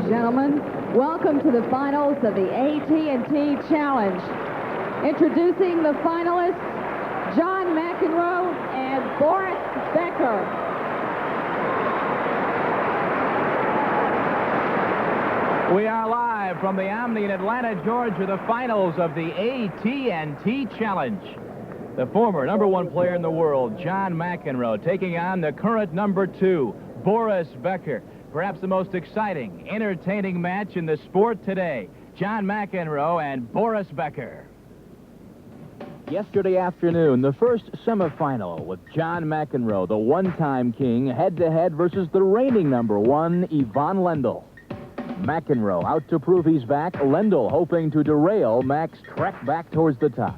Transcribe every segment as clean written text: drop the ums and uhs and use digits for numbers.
Gentlemen, welcome to the finals of the AT&T Challenge. Introducing the finalists, John McEnroe and Boris Becker. We are live from the Omni in Atlanta, Georgia, the finals of the AT&T Challenge. The former #1 player in the world, John McEnroe, taking on the current #2, Boris Becker. Perhaps the most exciting, entertaining match in the sport today. John McEnroe and Boris Becker. Yesterday afternoon, the first semifinal with John McEnroe, the one-time king, head-to-head versus the reigning #1, Ivan Lendl. McEnroe out to prove he's back. Lendl hoping to derail Mac's trek back towards the top.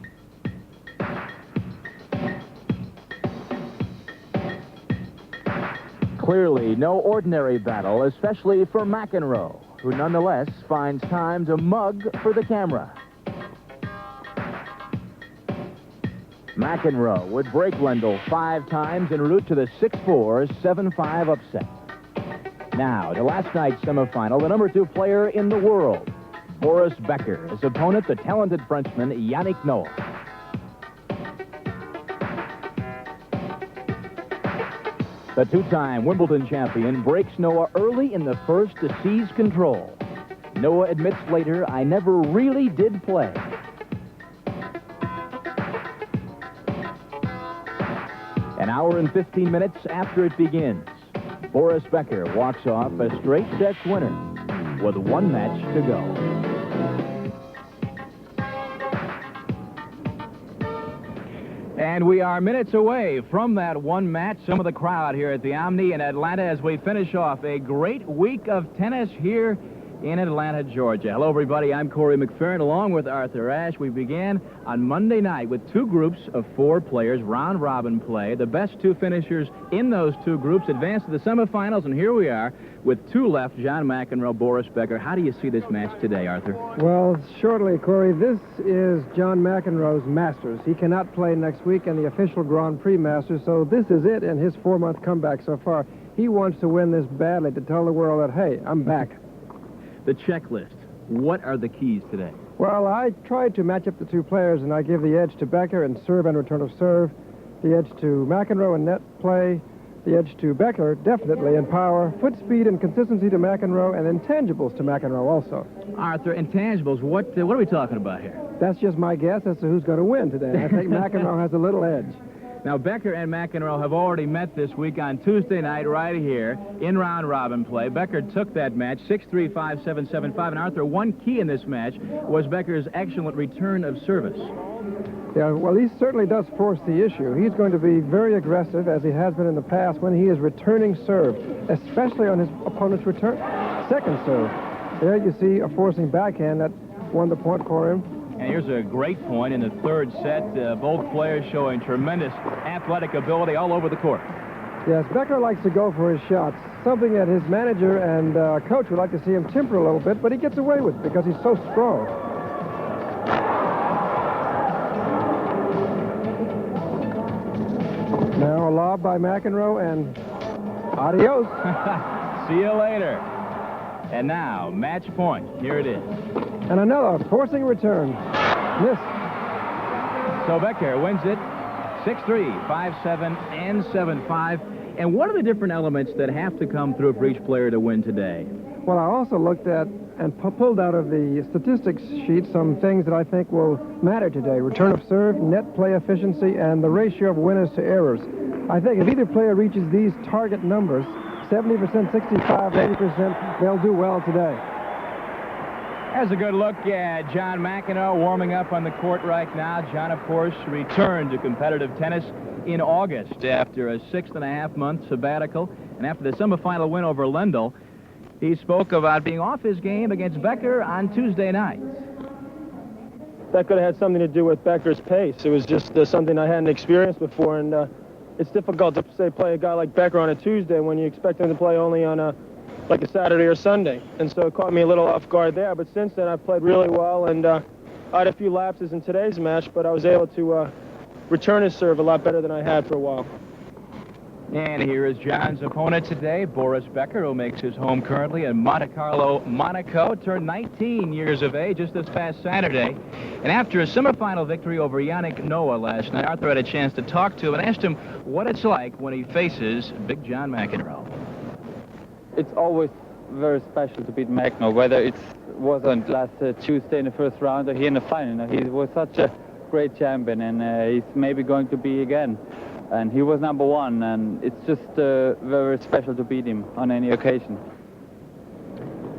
Clearly, no ordinary battle, especially for McEnroe, who nonetheless finds time to mug for the camera. McEnroe would break Lendl 5 times en route to the 6-4, 7-5 upset. Now, to last night's semifinal, the #2 player in the world, Boris Becker, his opponent, the talented Frenchman, Yannick Noah. The 2-time Wimbledon champion breaks Noah early in the first to seize control. Noah admits later, "I never really did play." An hour and 15 minutes after it begins, Boris Becker walks off a straight sets winner with 1 match to go. And we are minutes away from that 1 match. Some of the crowd here at the Omni in Atlanta as we finish off a great week of tennis here in Atlanta, Georgia. Hello, everybody. I'm Corey McFerrin, along with Arthur Ashe. We began on Monday night with 2 groups of 4 players, round-robin play. The best 2 finishers in those 2 groups advanced to the semifinals, and here we are with 2 left, John McEnroe, Boris Becker. How do you see this match today, Arthur? Well, shortly, Corey, this is John McEnroe's Masters. He cannot play next week in the official Grand Prix Masters, so this is it in his 4-month comeback so far. He wants to win this badly to tell the world that, hey, I'm back. The checklist. What are the keys today? Well, I tried to match up the 2 players, and I give the edge to Becker in serve and return of serve, the edge to McEnroe in net play, the edge to Becker, definitely in power, foot speed and consistency to McEnroe, and intangibles to McEnroe also. Arthur, intangibles, what are we talking about here? That's just my guess as to who's going to win today. I think McEnroe has a little edge. Now, Becker and McEnroe have already met this week on Tuesday night right here in round-robin play. Becker took that match 6-3, 5-7, 7-5. And, Arthur, one key in this match was Becker's excellent return of service. Yeah, well, he certainly does force the issue. He's going to be very aggressive, as he has been in the past, when he is returning serve, especially on his opponent's second serve. There you see a forcing backhand that won the point for him. And here's a great point in the 3rd set. Both players showing tremendous athletic ability all over the court. Yes, Becker likes to go for his shots, something that his manager and coach would like to see him temper a little bit, but he gets away with it because he's so strong. Now a lob by McEnroe, and adios. See you later. And now, match point. Here it is. And another forcing return. Miss. So Becker wins it 6-3, 5-7, and 7-5. And what are the different elements that have to come through for each player to win today? Well, I also looked at and pulled out of the statistics sheet some things that I think will matter today. Return of serve, net play efficiency, and the ratio of winners to errors. I think if either player reaches these target numbers, 70%, 65%, 80%, they'll do well today. There's a good look at John McEnroe warming up on the court right now. John, of course, returned to competitive tennis in August after a 6.5-month sabbatical. And after the semifinal win over Lendl, he spoke about being off his game against Becker on Tuesday night. That could have had something to do with Becker's pace. It was just something I hadn't experienced before, and it's difficult to, say, play a guy like Becker on a Tuesday when you expect him to play only on a Saturday or Sunday. And so it caught me a little off guard there. But since then, I've played really well, and I had a few lapses in today's match, but I was able to return his serve a lot better than I had for a while. And here is John's opponent today, Boris Becker, who makes his home currently in Monte Carlo, Monaco. Turned 19 years of age just this past Saturday. And after a semifinal victory over Yannick Noah last night, Arthur had a chance to talk to him and asked him what it's like when he faces Big John McEnroe. It's always very special to beat McEnroe, whether it was on last Tuesday in the first round or here in the final. He was such a great champion, and he's maybe going to be again. And he was number one, and it's just very special to beat him on any occasion.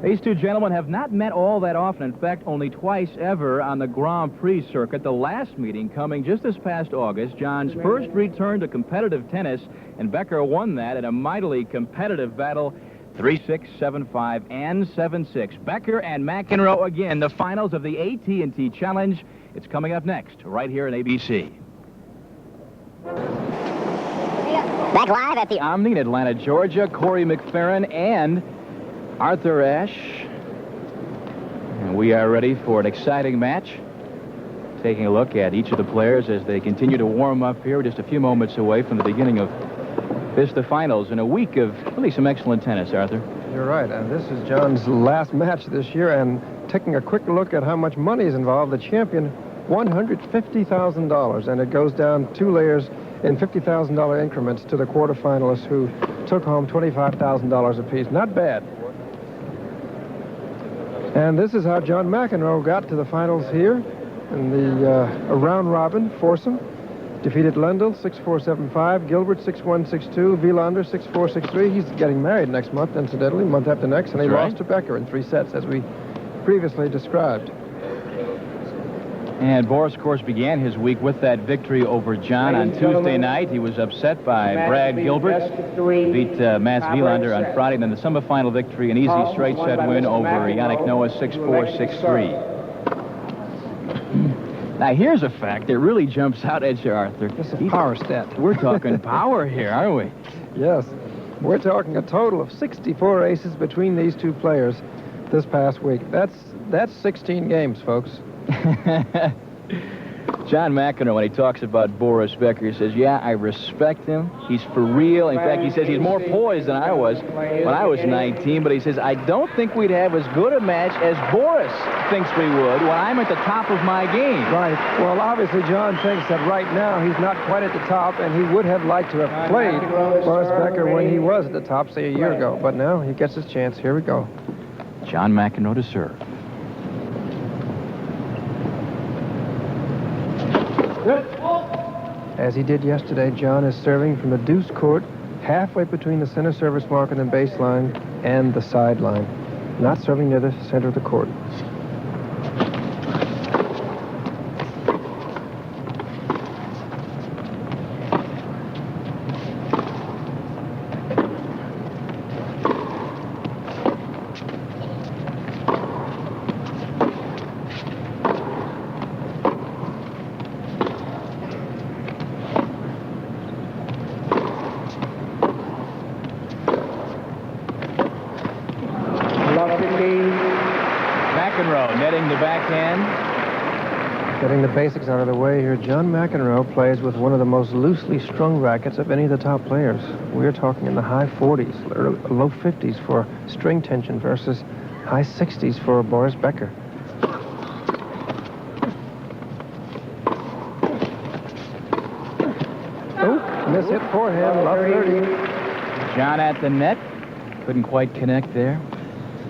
These two gentlemen have not met all that often. In fact, only twice ever on the Grand Prix circuit. The last meeting coming just this past August. John's first return to competitive tennis, and Becker won that in a mightily competitive battle, 3-6, 7-5, and 7-6. Becker and McEnroe again, the finals of the AT&T Challenge. It's coming up next, right here on ABC. Back live at the Omni in Atlanta, Georgia. Corey McFerrin and Arthur Ashe. And we are ready for an exciting match. Taking a look at each of the players as they continue to warm up here. We're just a few moments away from the beginning of the finals in a week of really some excellent tennis, Arthur. You're right, and this is John's last match this year, and taking a quick look at how much money is involved, the champion, $150,000, and it goes down 2 layers in $50,000 increments to the quarterfinalists who took home $25,000 apiece. Not bad. And this is how John McEnroe got to the finals here in the round robin foursome. Defeated Lendl 6-4, 7-5, Gilbert 6-1, 6-2, Wielander 6-4, 6-3. He's getting married next month, incidentally, month after next, and he lost to Becker in 3 sets, as we previously described. And Boris, of course, began his week with that victory over John on Tuesday night. He was upset by Brad Gilbert, beat Mats Wielander on Friday, and then the semifinal victory, an easy straight set win over Yannick Noah 6-4, 6-3. Now, here's a fact that really jumps out at you, Arthur. This is a power stat. We're talking power here, aren't we? Yes. We're talking a total of 64 aces between these two players this past week. That's 16 games, folks. John McEnroe, when he talks about Boris Becker, he says, yeah, I respect him. He's for real. In fact, he says he's more poised than I was when I was 19, but he says, I don't think we'd have as good a match as Boris thinks we would when I'm at the top of my game. Right. Well, obviously, John thinks that right now he's not quite at the top, and he would have liked to have played Boris Becker when he was at the top, say, a year ago. But now he gets his chance. Here we go. John McEnroe to serve. As he did yesterday, John is serving from the deuce court, halfway between the center service mark and baseline and the sideline, not serving near the center of the court. McEnroe netting the backhand. Getting the basics out of the way here, John McEnroe plays with one of the most loosely strung rackets of any of the top players. We're talking in the high 40s, low 50s for string tension versus high 60s for Boris Becker. Oh, miss-hit forehand, love 30. John at the net. Couldn't quite connect there.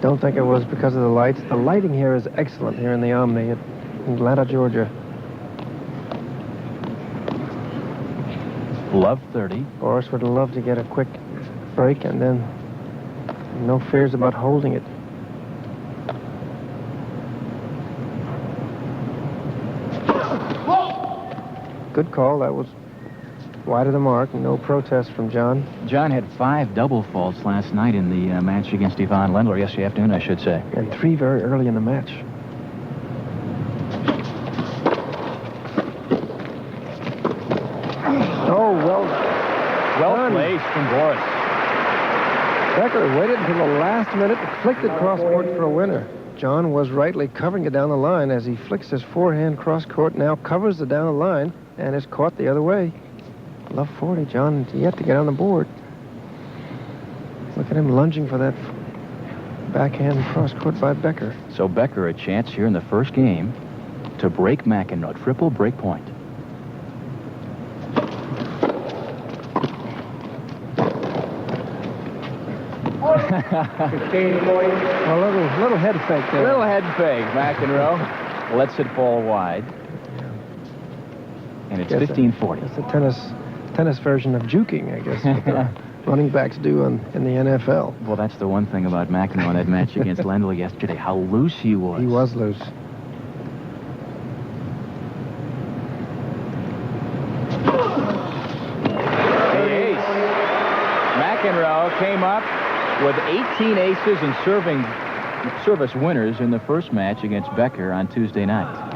Don't think it was because of the lights. The lighting here is excellent here in the Omni at Atlanta, Georgia. Love 30. Boris would love to get a quick break and then no fears about holding it. Good call. That was wide of the mark. No protest from John. John had 5 double faults last night in the match against Ivan Lendl, yesterday afternoon, I should say. And 3 very early in the match. Oh, well placed from Boris. Becker waited until the last minute, flicked it cross-court for a winner. John was rightly covering it down the line as he flicks his forehand cross-court, now covers it down the line, and is caught the other way. Love 40. John yet to get on the board. Look at him lunging for that backhand cross-court by Becker. So Becker a chance here in the first game to break McEnroe. Triple break point. A little head fake there. Little head fake. McEnroe lets it fall wide. And it's 15-40. It's a tennis version of juking, I guess. What the running backs do in the NFL. Well, that's the one thing about McEnroe in that match against Lendl yesterday, how loose he was. He was loose. The ace. McEnroe came up with 18 aces and service winners in the first match against Becker on Tuesday night.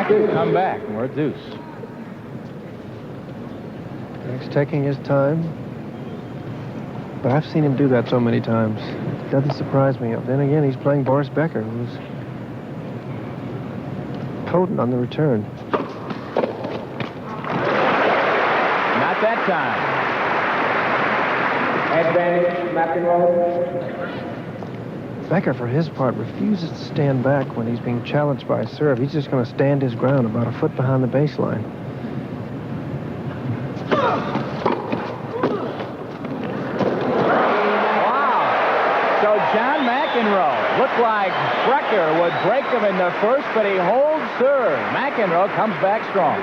Come back, and we're at deuce. He's taking his time. But I've seen him do that so many times. It doesn't surprise me. Then again, he's playing Boris Becker, who's potent on the return. Not that time. Advantage, McEnroe. Becker, for his part, refuses to stand back when he's being challenged by a serve. He's just going to stand his ground about a foot behind the baseline. Wow. So John McEnroe looked like Becker would break him in the first, but he holds serve. McEnroe comes back strong.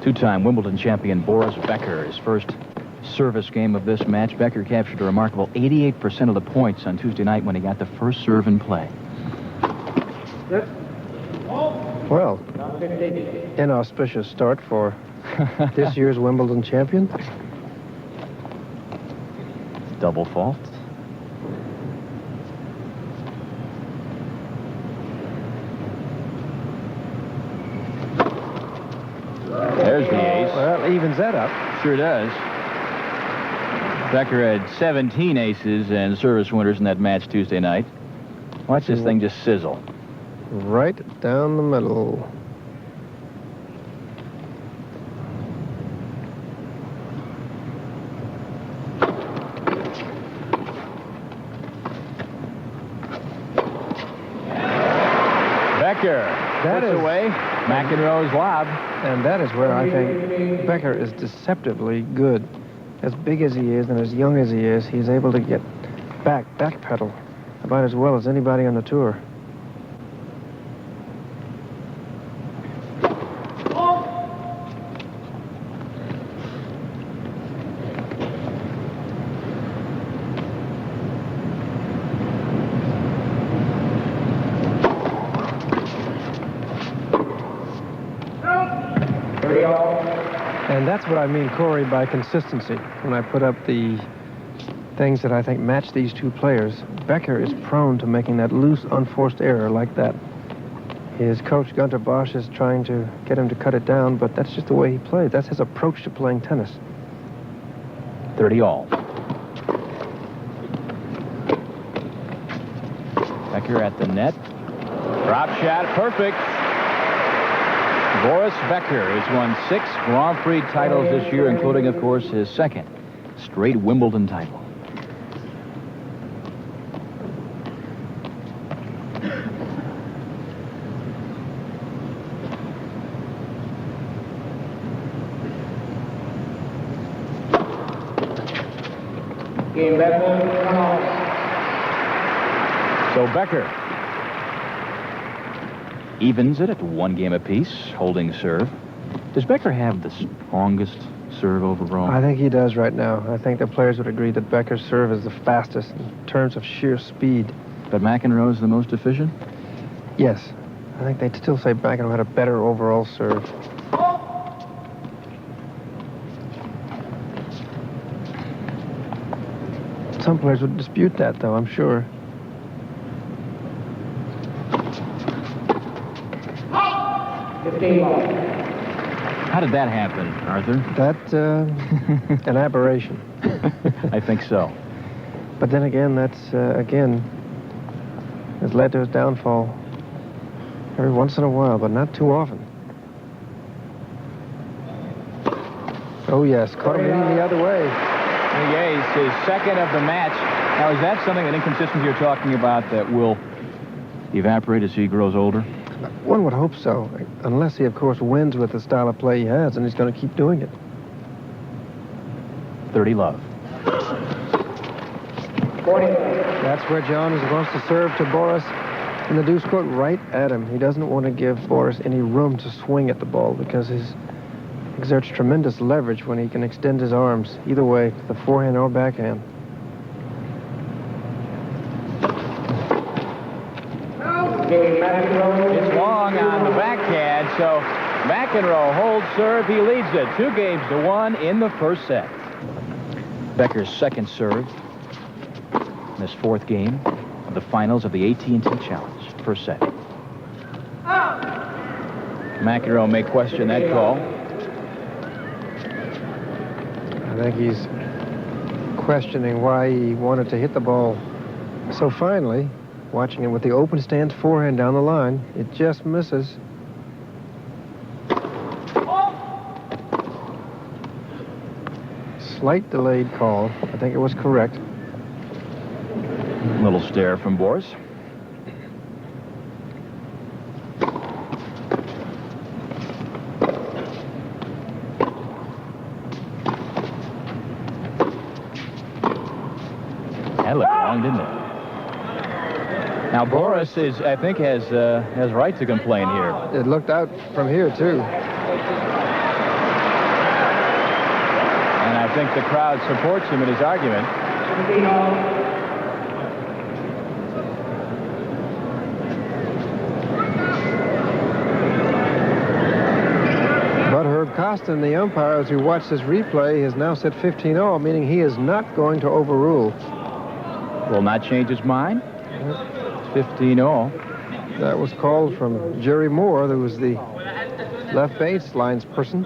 Two-time Wimbledon champion Boris Becker, his first service game of this match. Becker captured a remarkable 88% of the points on Tuesday night when he got the first serve in play. Well, inauspicious start for this year's Wimbledon champion. Double fault. There's the ace. Well, evens that up. Sure does. Becker had 17 aces and service winners in that match Tuesday night. Watch this thing just sizzle. Right down the middle. Becker puts away McEnroe's lob. And that is where I think Becker is deceptively good. As big as he is and as young as he is, he's able to get backpedal about as well as anybody on the tour. And that's what I mean, Corey, by consistency. When I put up the things that I think match these two players, Becker is prone to making that loose, unforced error like that. His coach, Gunter Bosch, is trying to get him to cut it down, but that's just the way he plays. That's his approach to playing tennis. 30 all. Becker at the net. Drop shot, perfect. Boris Becker has won 6 Grand Prix titles this year, including, of course, his second straight Wimbledon title. Game back. So Becker evens it at 1 game apiece, holding serve. Does Becker have the strongest serve overall? I think he does right now. I think the players would agree that Becker's serve is the fastest in terms of sheer speed. But McEnroe is the most efficient? Yes. I think they'd still say McEnroe had a better overall serve. Some players would dispute that, though, I'm sure. 15 all. How did that happen, Arthur? That's an aberration. I think so. But then again, that's, has led to his downfall every once in a while, but not too often. Oh, yes, caught him hitting the other way. The ace, his second of the match. Now, is that something, an inconsistency you're talking about, that will evaporate as he grows older? One would hope so, unless he, of course, wins with the style of play he has, and he's going to keep doing it. 30 love. 40. That's where John wants to serve to Boris in the deuce court, right at him. He doesn't want to give Boris any room to swing at the ball because he exerts tremendous leverage when he can extend his arms either way, the forehand or backhand. It's long on the backhand, so McEnroe holds serve. He leads it 2-1 in the first set. Becker's second serve in this fourth game of the finals of the AT&T Challenge. First set. McEnroe may question that call. I think he's questioning why he wanted to hit the ball so finely. Watching it with the open stance forehand down the line, it just misses. Slight delayed call. I think it was correct. Little stare from Boris. That looked long, didn't it? Now Boris is, I think, has right to complain here. It looked out from here too. And I think the crowd supports him in his argument. But Herb Costin, the umpire, as we watch this replay, has now set 15-all, meaning he is not going to overrule. Will not change his mind. 15-all. That was called from Jerry Moore, who was the left baselines person.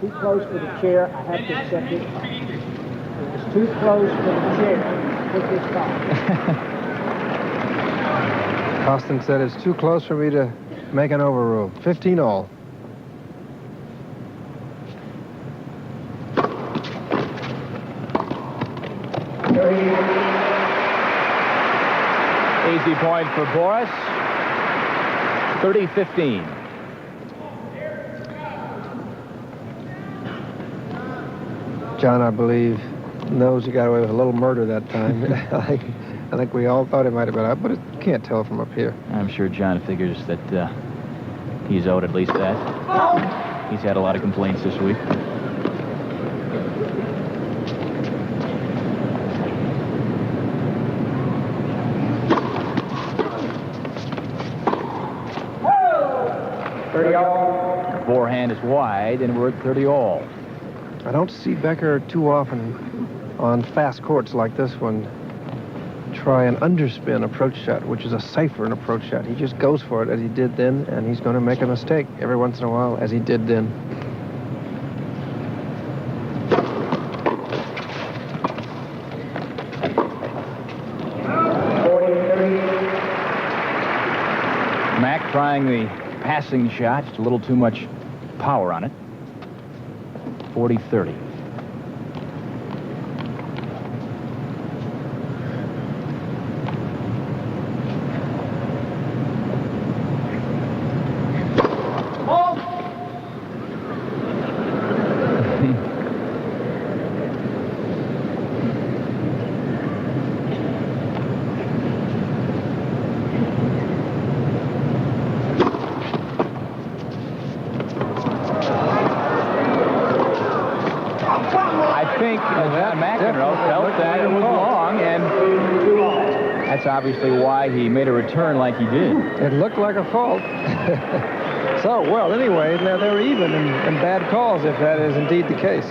Too close for the chair. I have to accept it. It's too close for the chair. Put this back. Costin said it's too close for me to make an overrule. 15-all. Easy point for Boris. 30-15. John, I believe, knows he got away with a little murder that time. I think we all thought he might have been out, but it can't tell from up here. I'm sure John figures that he's owed at least that. He's had a lot of complaints this week. Forehand is wide, and we're at 30-all. I don't see Becker too often on fast courts like this one try an underspin approach shot, which is a cipher an approach shot. He just goes for it as he did then, and he's going to make a mistake every once in a while as he did then. Mac trying the passing shot, just a little too much power on it. 40-30. John McEnroe felt that it was long, and that's obviously why he made a return like he did. It looked like a fault. So, well, anyway, now they're even in bad calls if that is indeed the case.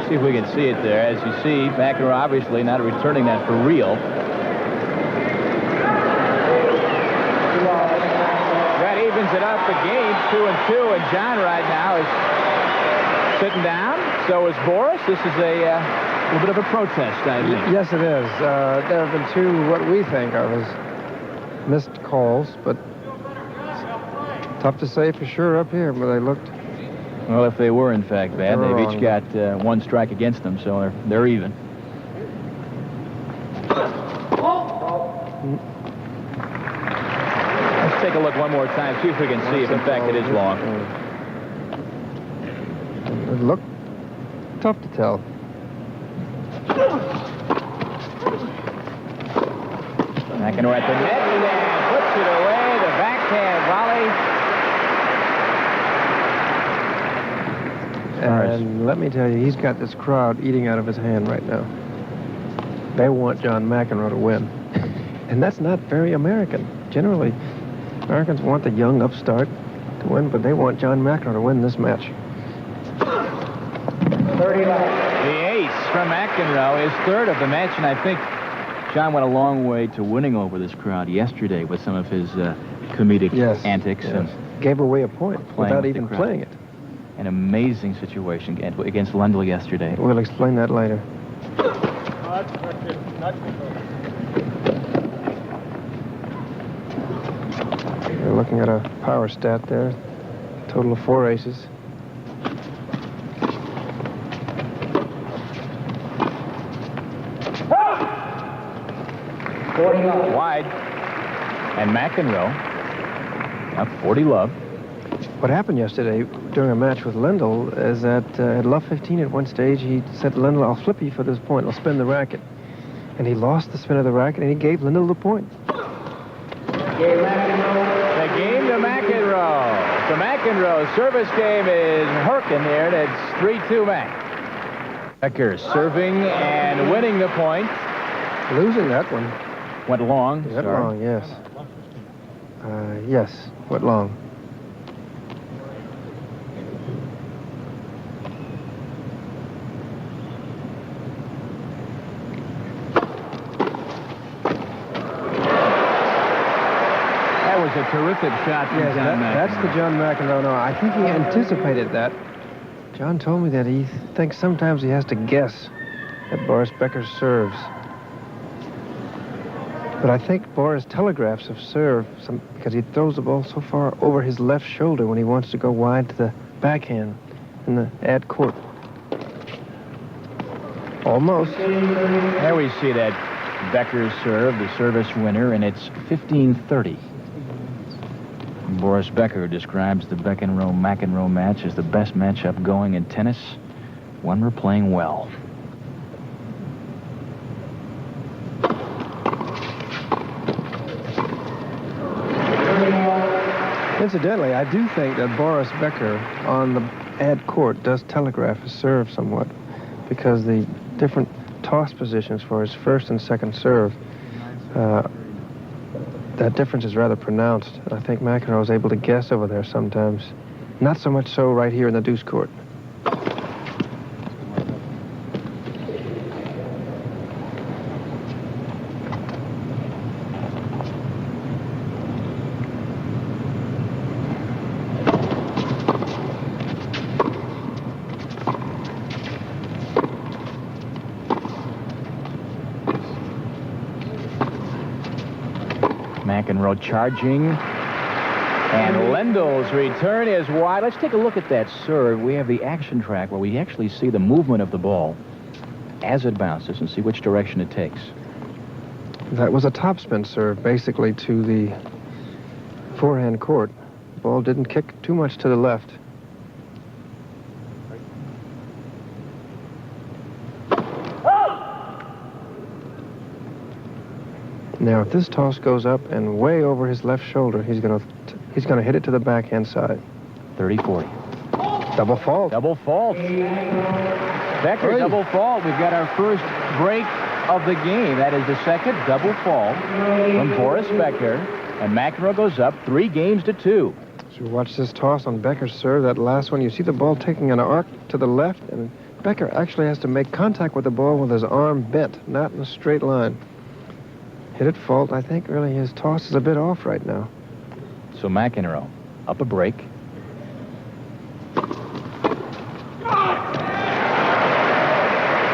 See if we can see it there. As you see, McEnroe obviously not returning that for real. That evens it up the game, 2-2, and John right now is sitting down. So is Boris. This is a little bit of a protest, I think. Yes, it is. There have been two what we think of as missed calls, but it's tough to say for sure up here, but they looked... Well, if they were, in fact, bad, they've wrong. each got one strike against them, so they're even. Let's take a look one more time, see if we can see if, in fact, it is long. It looked tough to tell. McEnroe at the net and puts it away. The backhand volley. And let me tell you, he's got this crowd eating out of his hand right now. They want John McEnroe to win. And that's not very American. Generally, Americans want the young upstart to win, but they want John McEnroe to win this match. 30 left. The ace from McEnroe is third of the match, and I think John went a long way to winning over this crowd yesterday with some of his comedic antics. Yes. And gave away a point without with even the crowd. playing it. An amazing situation against Lendl yesterday. We'll explain that later. We're looking at a power stat there. Total of 4 aces. Wide. And McEnroe up 40 love. What happened yesterday during a match with Lendl is that at love 15 at one stage, he said to Lendl, I'll flip you for this point. I'll spin the racket. And he lost the spin of the racket, and he gave Lendl the point. The game to McEnroe. The McEnroe service game is Herkin here, and it's 3-2 Mac. Becker serving and winning the point. Losing that one. Went long. Went long, yes. Yes, went long. That was a terrific shot from Yes, John McEnroe. that's the John McEnroe. No, I think he anticipated that. John told me that he thinks sometimes he has to guess at Boris Becker's serves. But I think Boris telegraphs of serve because he throws the ball so far over his left shoulder when he wants to go wide to the backhand in the ad court. Almost. There we see that Becker's serve, the service winner, and it's 15-30. Boris Becker describes the McEnroe match as the best matchup going in tennis. One we're playing well. Incidentally, I do think that Boris Becker on the ad court does telegraph his serve somewhat because the different toss positions for his first and second serve, that difference is rather pronounced. I think McEnroe is able to guess over there sometimes. Not so much so right here in the deuce court. McEnroe charging. And Lendl's return is wide. Let's take a look at that serve. We have the action track where we actually see the movement of the ball as it bounces and see which direction it takes. That was a topspin serve, basically, to the forehand court. The ball didn't kick too much to the left. Now, if this toss goes up and way over his left shoulder, he's going to hit it to the backhand side. 30-40. Double fault. Double fault. Becker, double fault. We've got our first break of the game. That is the second double fault from Boris Becker. And McEnroe goes up 3-2. So watch this toss on Becker's serve. That last one, you see the ball taking an arc to the left, and Becker actually has to make contact with the ball with his arm bent, not in a straight line. Hit it fault. I think really his toss is a bit off right now. So McEnroe Up a break.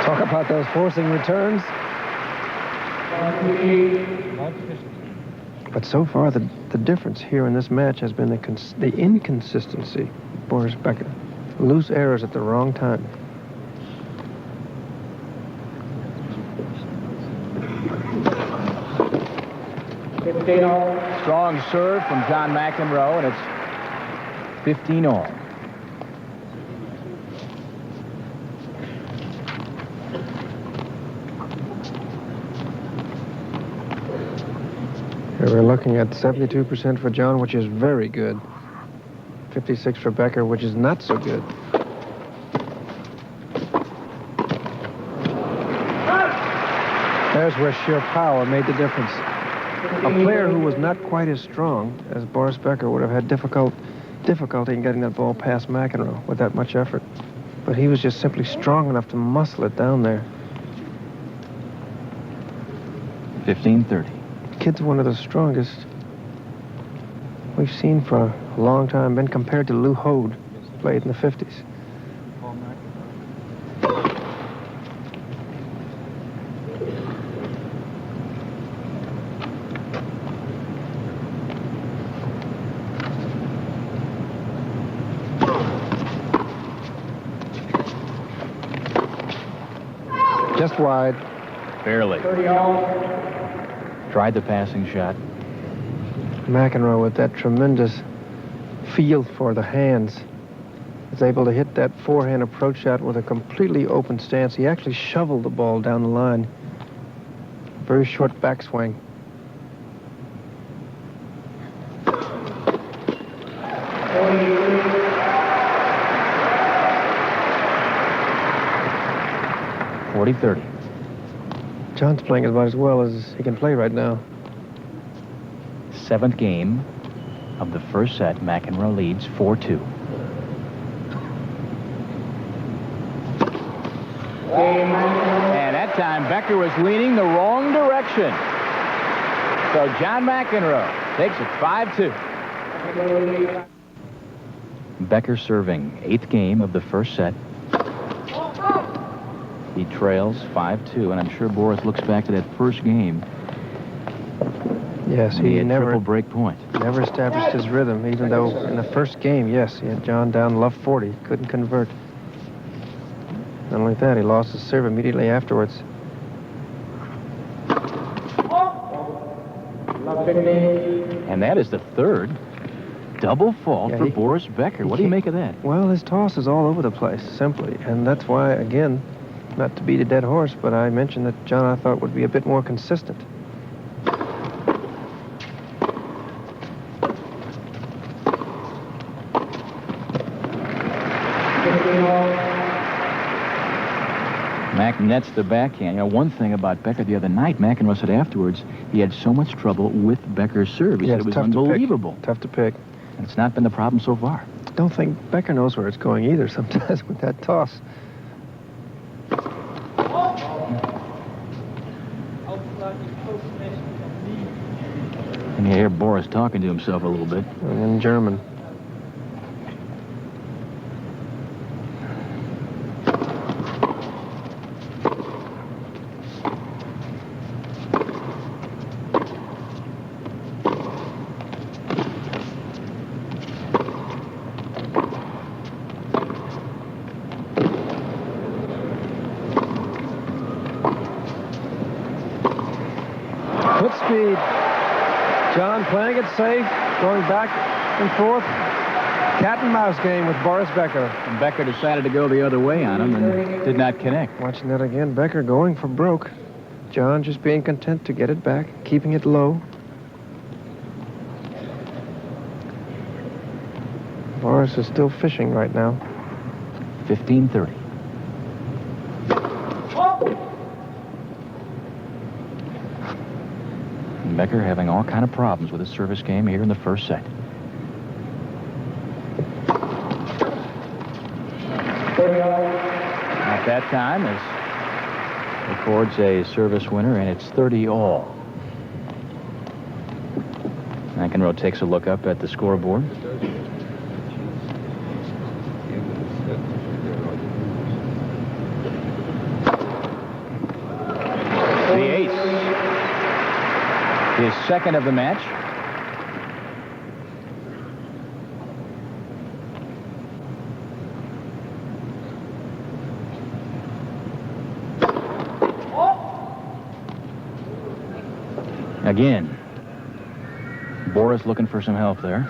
Talk about those forcing returns. But so far, the difference here in this match has been the inconsistency of Boris Becker. Loose errors at the wrong time. Strong serve from John McEnroe, and it's 15-all. Here we're looking at 72% for John, which is very good. 56 for Becker, which is not so good. There's where sheer power made the difference. A player who was not quite as strong as Boris Becker would have had difficulty in getting that ball past McEnroe with that much effort. But he was just simply strong enough to muscle it down there. 15-30. Kid's one of the strongest we've seen for a long time. Been compared to Lou Hode, played in the 50s. Just wide. Barely. Tried the passing shot. McEnroe, with that tremendous feel for the hands, is able to hit that forehand approach shot with a completely open stance. He actually shoveled the ball down the line. Very short backswing. $40-30. John's playing about as well as he can play right now. Seventh game of the first set. McEnroe leads 4-2. And that time, Becker was leaning the wrong direction. So John McEnroe takes it 5-2. Becker serving, eighth game of the first set. He trails 5-2, and I'm sure Boris looks back to that first game. Yes, he had never triple break point. Never established his rhythm, even though in the first game, yes, he had John down love 40, couldn't convert. Not only that, he lost his serve immediately afterwards. And that is the third double fault for Boris Becker. What do you make of that? Well, his toss is all over the place, simply. And that's why, again, not to beat a dead horse, but I mentioned that John, I thought, would be a bit more consistent. Mac nets the backhand. You know, one thing about Becker the other night, McEnroe said afterwards, he had so much trouble with Becker's serve. He said it was unbelievable. Tough to pick. And it's not been the problem so far. I don't think Becker knows where it's going either sometimes with that toss. And you hear Boris talking to himself a little bit. In German. Good speed. John playing it safe, going back and forth. Cat and mouse game with Boris Becker. And Becker decided to go the other way on him and did not connect. Watching that again, Becker going for broke. John just being content to get it back, keeping it low. Boris is still fishing right now. 15-30. Becker having all kind of problems with his service game here in the first set. At that time, as records a service winner, and it's 30-all. McEnroe takes a look up at the scoreboard. His second of the match. Again, Boris looking for some help there.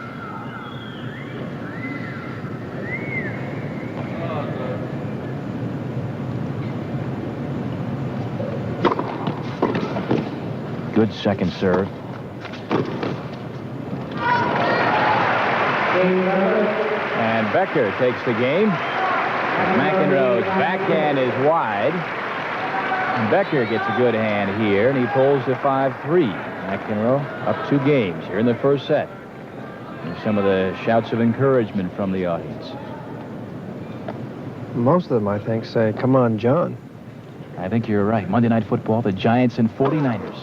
Good second serve. And Becker takes the game. McEnroe's backhand is wide. And Becker gets a good hand here, and he pulls to 5-3. McEnroe up 2 games here in the first set. And some of the shouts of encouragement from the audience. Most of them, I think, say, "Come on, John." I think you're right. Monday Night Football, the Giants and 49ers.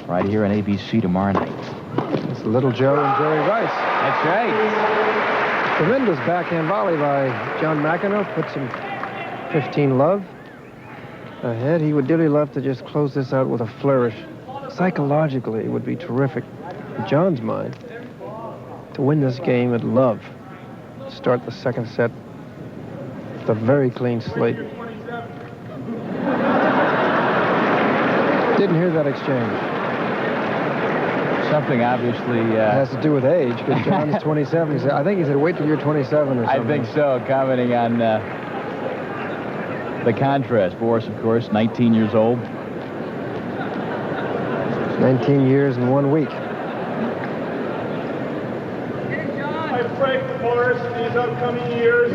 Right here on ABC tomorrow night. It's Little Joe and Jerry Rice. That's right. Tremendous backhand volley by John McEnroe. Puts him 15 love ahead. He would dearly love to just close this out with a flourish. Psychologically, it would be terrific, in John's mind, to win this game at love. Start the second set with a very clean slate. Didn't hear that exchange. Something obviously... has to do with age, because John's 27. I think he said, "Wait till you're 27 or something." I think so, commenting on the contrast. Boris, of course, 19 years old. 19 years and 1 week. I pray for Boris these upcoming years.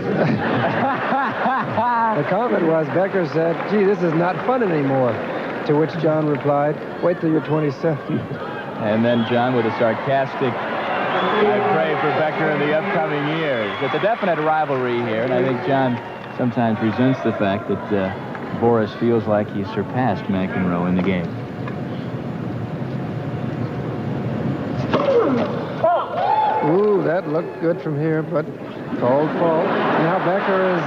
The comment was, Becker said, "Gee, this is not fun anymore." To which John replied, "Wait till you're 27. And then John with a sarcastic, "I pray for Becker in the upcoming years." It's a definite rivalry here, and I think John sometimes resents the fact that Boris feels like he's surpassed McEnroe in the game. Ooh, that looked good from here, but called fault. Now Becker is...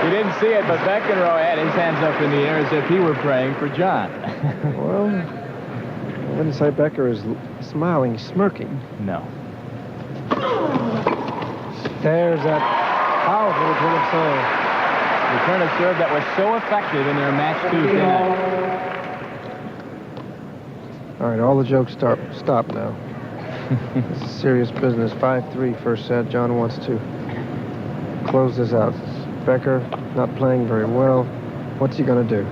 You didn't see it, but McEnroe had his hands up in the air as if he were praying for John. Well, I wouldn't say Becker is smiling, smirking. No. There's that powerful return of serve. Return of serve that was so effective in their match Tuesday night. All right, all the jokes stop now. This is serious business. 5-3 first set. John wants to close this out. Becker not playing very well. What's he going to do?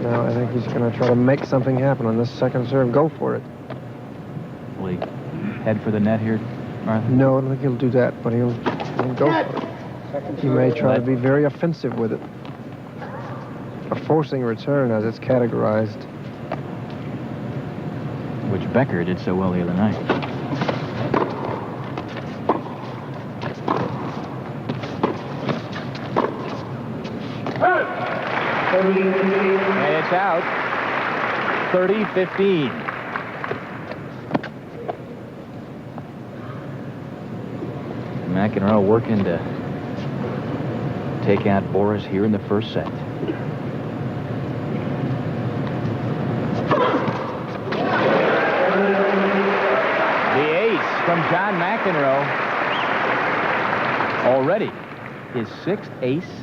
Now I think he's going to try to make something happen on this second serve. Go for it. Will he head for the net here, Martha? No, I don't think he'll do that, but he'll go for it. He may try to be very offensive with it. A forcing return, as it's categorized. Which Becker did so well the other night. And it's out. 30-15. McEnroe working to take out Boris here in the first set. The ace from John McEnroe. Already his 6th ace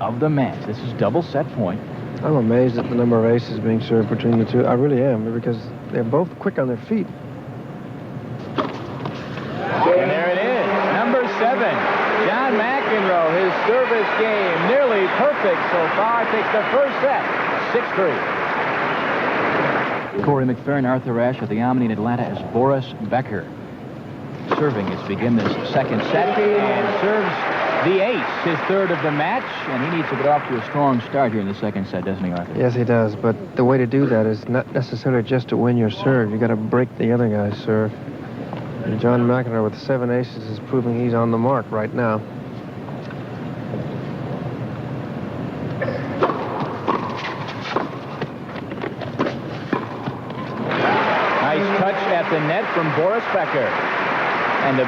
of the match. This is double set point. I'm amazed at the number of aces being served between the two. I really am, because they're both quick on their feet. And there it is, number 7. John McEnroe, his service game nearly perfect so far. Takes the first set, 6-3. Corey McFerrin, Arthur Ashe at the Omni in Atlanta as Boris Becker serving as begin this second set, and serves the ace, his 3rd of the match, and he needs to get off to a strong start here in the second set, doesn't he, Arthur? Yes, he does, but the way to do that is not necessarily just to win your serve. You got to break the other guy's serve. And John McEnroe with 7 aces is proving he's on the mark right now. Nice touch at the net from Boris Becker. And the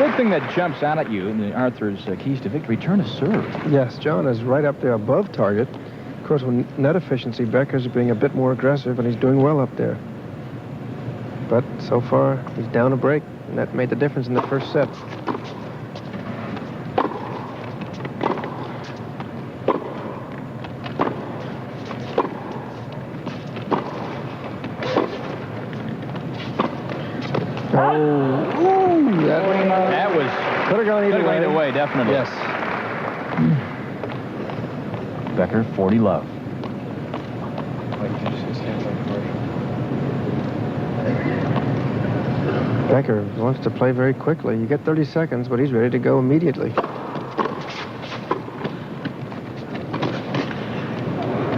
big thing that jumps out at you in Arthur's keys to victory, return of serve. Yes, John is right up there above target. Of course, with net efficiency, Becker's being a bit more aggressive, and he's doing well up there. But so far, he's down a break, and that made the difference in the first set. That was could have gone either way, definitely. Yes. Becker, 40 love. Becker wants to play very quickly. You get 30 seconds, but he's ready to go immediately.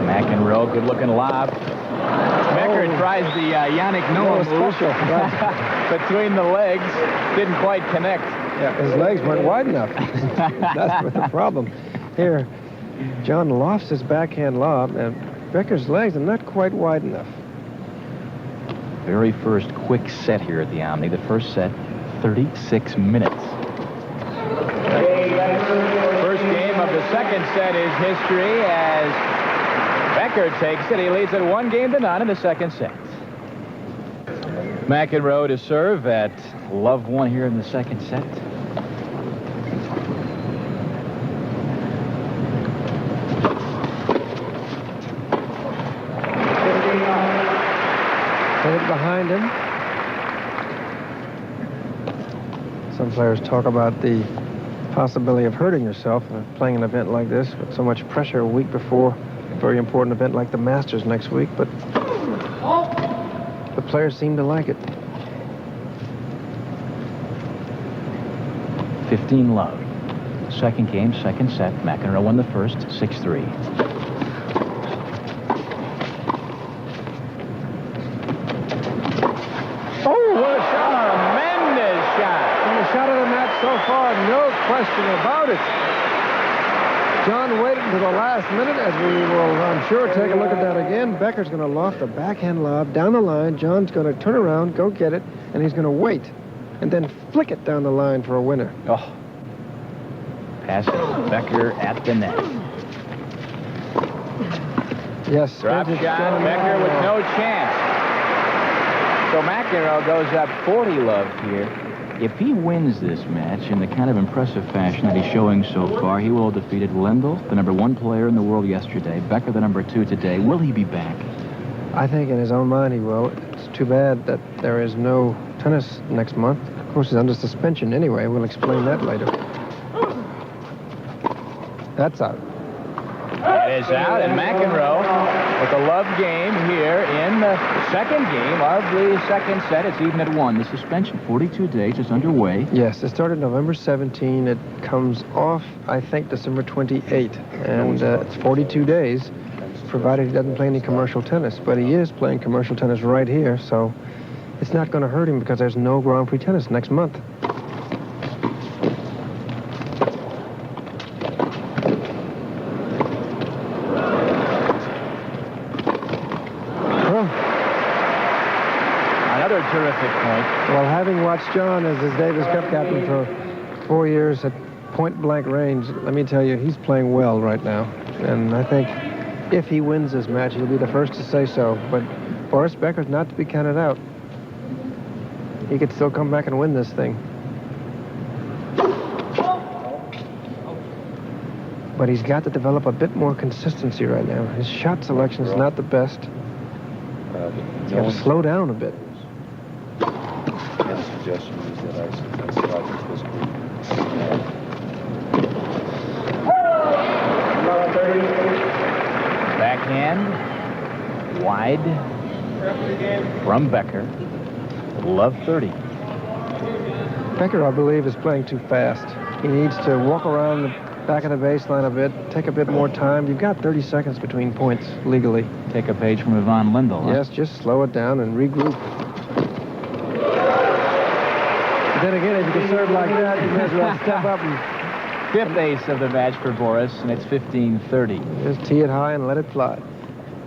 McEnroe, good-looking lob. Becker tries the Yannick Noah move between the legs. Didn't quite connect. Yeah, his legs weren't wide enough. That's the problem. Here, John lofts his backhand lob, and Becker's legs are not quite wide enough. Very first quick set here at the Omni. The first set, 36 minutes. First game of the second set is history as Becker takes it. He leads it 1-0 in the second set. McEnroe to serve at love 1 here in the second set. Put it behind him. Some players talk about the possibility of hurting yourself playing an event like this with so much pressure a week before a very important event like the Masters next week, but the players seem to like it. 15 love. Second game, second set. McEnroe won the first, 6-3. Shot of the match so far, no question about it. John waited until the last minute, as we will, I'm sure, take a look at that again. Becker's going to loft a backhand lob down the line. John's going to turn around, go get it, and he's going to wait, and then flick it down the line for a winner. Oh. Pass it. Becker at the net. Yes. Drop shot. Becker with no chance. So McEnroe goes up 40 love here. If he wins this match in the kind of impressive fashion that he's showing so far, he will have defeated Lendl, the #1 player in the world yesterday, Becker, the #2 today. Will he be back? I think in his own mind he will. It's too bad that there is no tennis next month. Of course, he's under suspension anyway. We'll explain that later. That's out. It is out, and McEnroe with a love game here in the second game of the second set. It's even at 1. The suspension, 42 days, is underway. Yes, it started November 17. It comes off, I think, December 28. And it's 42 days, provided he doesn't play any commercial tennis. But he is playing commercial tennis right here, so it's not going to hurt him because there's no Grand Prix tennis next month. Terrific point. Well, having watched John as his Davis Cup captain for 4 years at point-blank range, let me tell you, he's playing well right now. And I think if he wins this match, he'll be the first to say so. But Boris Becker's not to be counted out. He could still come back and win this thing. But he's got to develop a bit more consistency right now. His shot selection is not the best. He's got to slow down a bit. Suggestion is that I start this week. Backhand, wide, from Becker, love 30. Becker, I believe, is playing too fast. He needs to walk around the back of the baseline a bit, take a bit more time. You've got 30 seconds between points, legally. Take a page from Yvonne Lendl. Yes, just slow it down and regroup. Then again, if you can serve like that, you may as well step up and... Fifth ace of the match for Boris, and it's 15-30. Just tee it high and let it fly.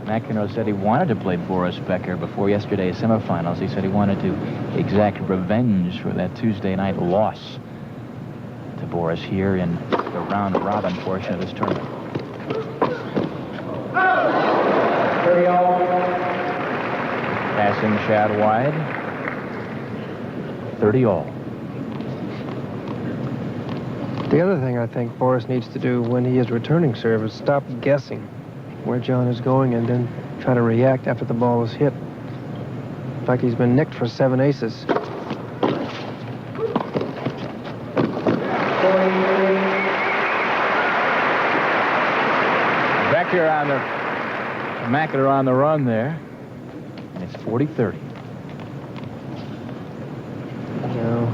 McEnroe said he wanted to play Boris Becker before yesterday's semifinals. He said he wanted to exact revenge for that Tuesday night loss to Boris here in the round-robin portion of this tournament. Passing shot wide. 30-all. The other thing I think Boris needs to do when he is returning serve is stop guessing where John is going and then try to react after the ball is hit. In fact, he's been nicked for 7 aces. Becker on the McEnroe on the run there. And it's 40-30. No.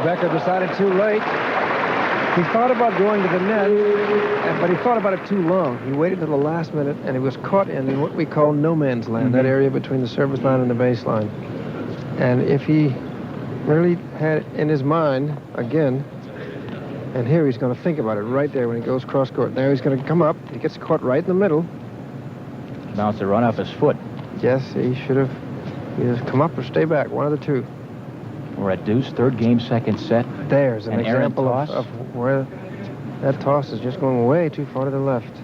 Becker decided too late. He thought about going to the net, but he thought about it too long. He waited till the last minute, and he was caught in what we call no man's land, that area between the service line and the baseline. And if he really had in his mind, again, and here he's going to think about it right there when he goes cross court. There he's going to come up. He gets caught right in the middle. Bounced a run off his foot. Yes, he should have either come up or stay back, one of the two. We're at deuce, third game, second set. There's an example toss. of where that toss is just going way too far to the left.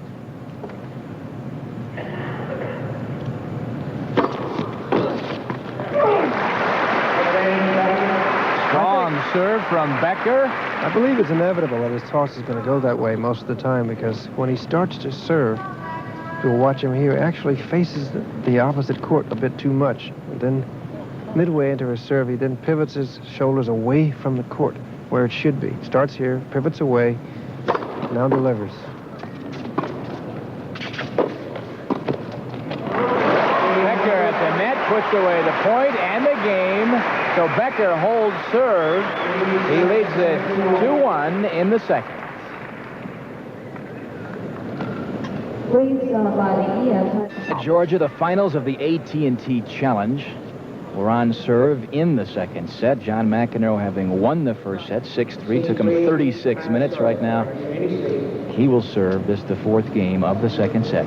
Strong serve from Becker. I believe it's inevitable that his toss is going to go that way most of the time, because when he starts to serve, you'll watch him here, actually faces the opposite court a bit too much. And then midway into his serve, he then pivots his shoulders away from the court where it should be. Starts here, pivots away, now delivers. Becker at the net puts away the point and the game. So Becker holds serve. He leads it 2-1 in the second. Georgia, the finals of the AT&T Challenge. We're on serve in the second set. John McEnroe having won the first set, 6-3. Took him 36 minutes right now. He will serve this, the fourth game of the second set.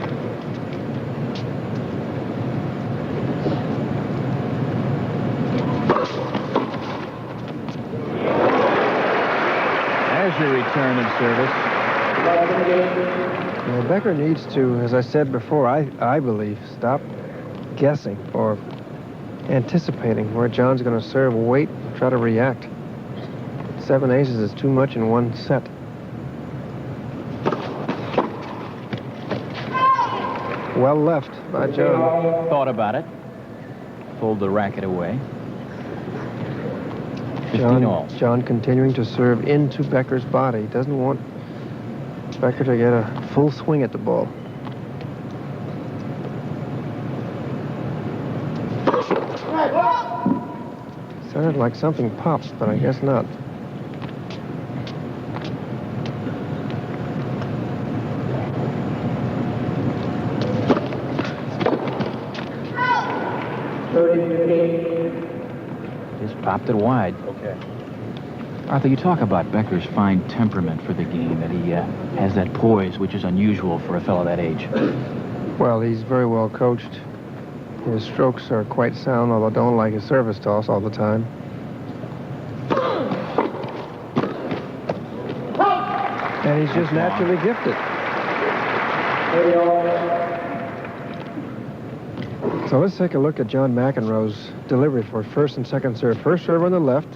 There's your return of service. Well, Becker needs to, as I said before, I believe, stop guessing or anticipating where John's going to serve, wait, try to react. 7 aces is too much in one set. Well left by John. Thought about it. Pulled the racket away. 15-all. John continuing to serve into Becker's body. Doesn't want Becker to get a full swing at the ball. Sounded like something popped, but I guess not. Just popped it wide. Okay. Arthur, you talk about Becker's fine temperament for the game, that he has that poise, which is unusual for a fellow that age. Well, he's very well coached. His strokes are quite sound, although I don't like his service toss all the time. And he's just naturally gifted. So let's take a look at John McEnroe's delivery for first and second serve. First serve on the left,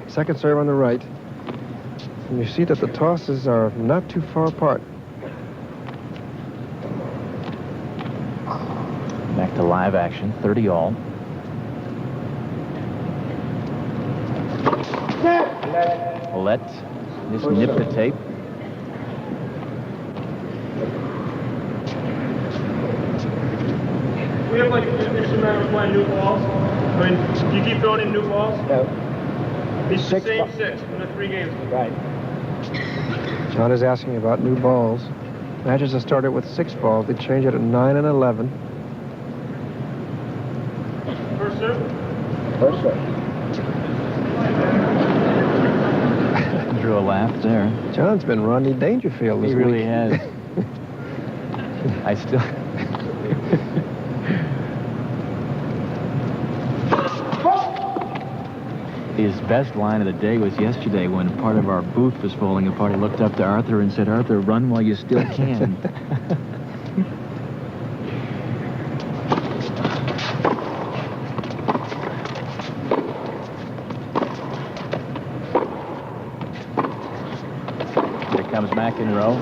second serve on the right. And you see that the tosses are not too far apart. Back to live action, 30-all. Let just nip the tape. We have like a tradition of playing new balls. I mean, do you keep throwing in new balls? No. These are the Six same balls. 6 in the 3 games. Right. John is asking about new balls. Matches have started with 6 balls. They change it at 9 and 11. First serve? First serve. Drew a laugh there. John's been Rodney Dangerfield this He really week. has. I still... His best line of the day was yesterday when part of our booth was falling apart. He looked up to Arthur and said, "Arthur, run while you still can." Here comes McEnroe.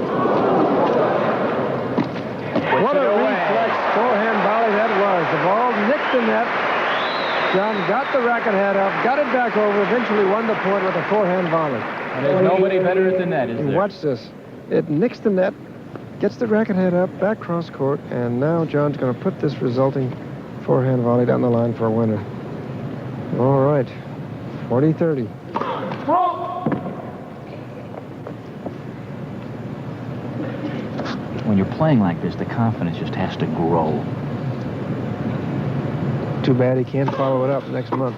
What a reflex forehand volley that was. The ball nicked the net. John got the racket head up, got it back over, eventually won the point with a forehand volley. And there's nobody better at the net, is there? Watch this. It nicks the net, gets the racket head up, back cross court, and now John's going to put this resulting forehand volley down the line for a winner. All right, 40-30. When you're playing like this, the confidence just has to grow. Too bad he can't follow it up next month.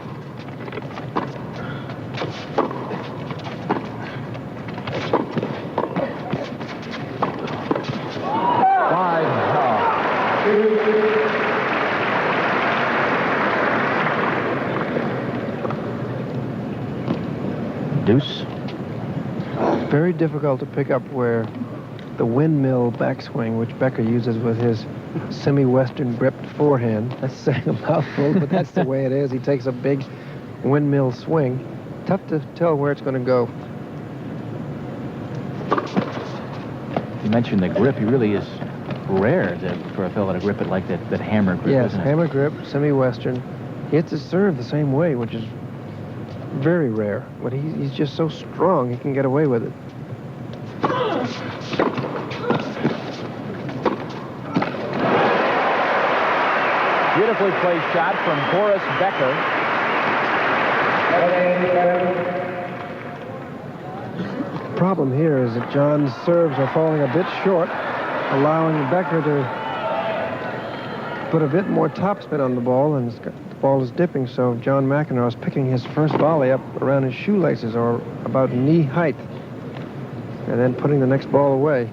Wide. Deuce. Very difficult to pick up where the windmill backswing, which Becker uses with his semi-western gripped forehand. That's saying a mouthful, but that's the way it is. He takes a big windmill swing. Tough to tell where it's going to go. You mentioned the grip. He really is rare for a fellow to grip it like that hammer grip, Yes, isn't it? hammer grip, semi-western. He hits his serve the same way, which is very rare. But he's just so strong, he can get away with it. Beautifully played shot from Boris Becker. The problem here is that John's serves are falling a bit short, allowing Becker to put a bit more topspin on the ball, and the ball is dipping, so John McEnroe is picking his first volley up around his shoelaces, or about knee height, and then putting the next ball away.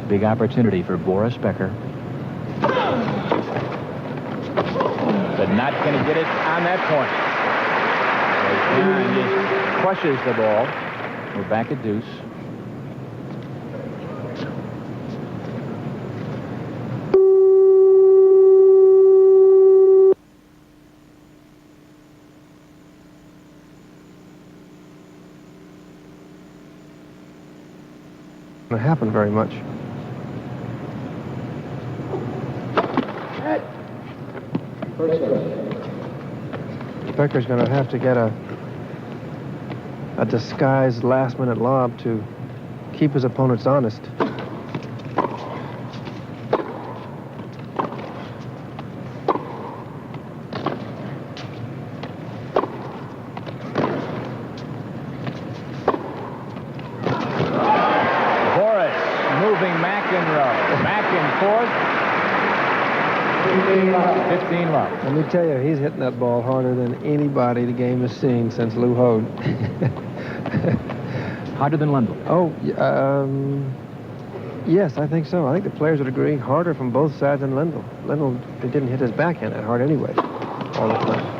Big opportunity for Boris Becker. But not going to get it on that point. John just crushes the ball. We're back at deuce. It doesn't happen very much. Becker's going to have to get a disguised last-minute lob to keep his opponents honest. Boris moving McEnroe. Back and forth. 15 love. Let me tell you, he's hitting that ball harder than anybody the game has seen since Lou Hode. Harder than Lundell. Oh, yes, I think so. I think the players would agree, harder from both sides than Lundell. Lundell, they didn't hit his backhand that hard anyway, all the time.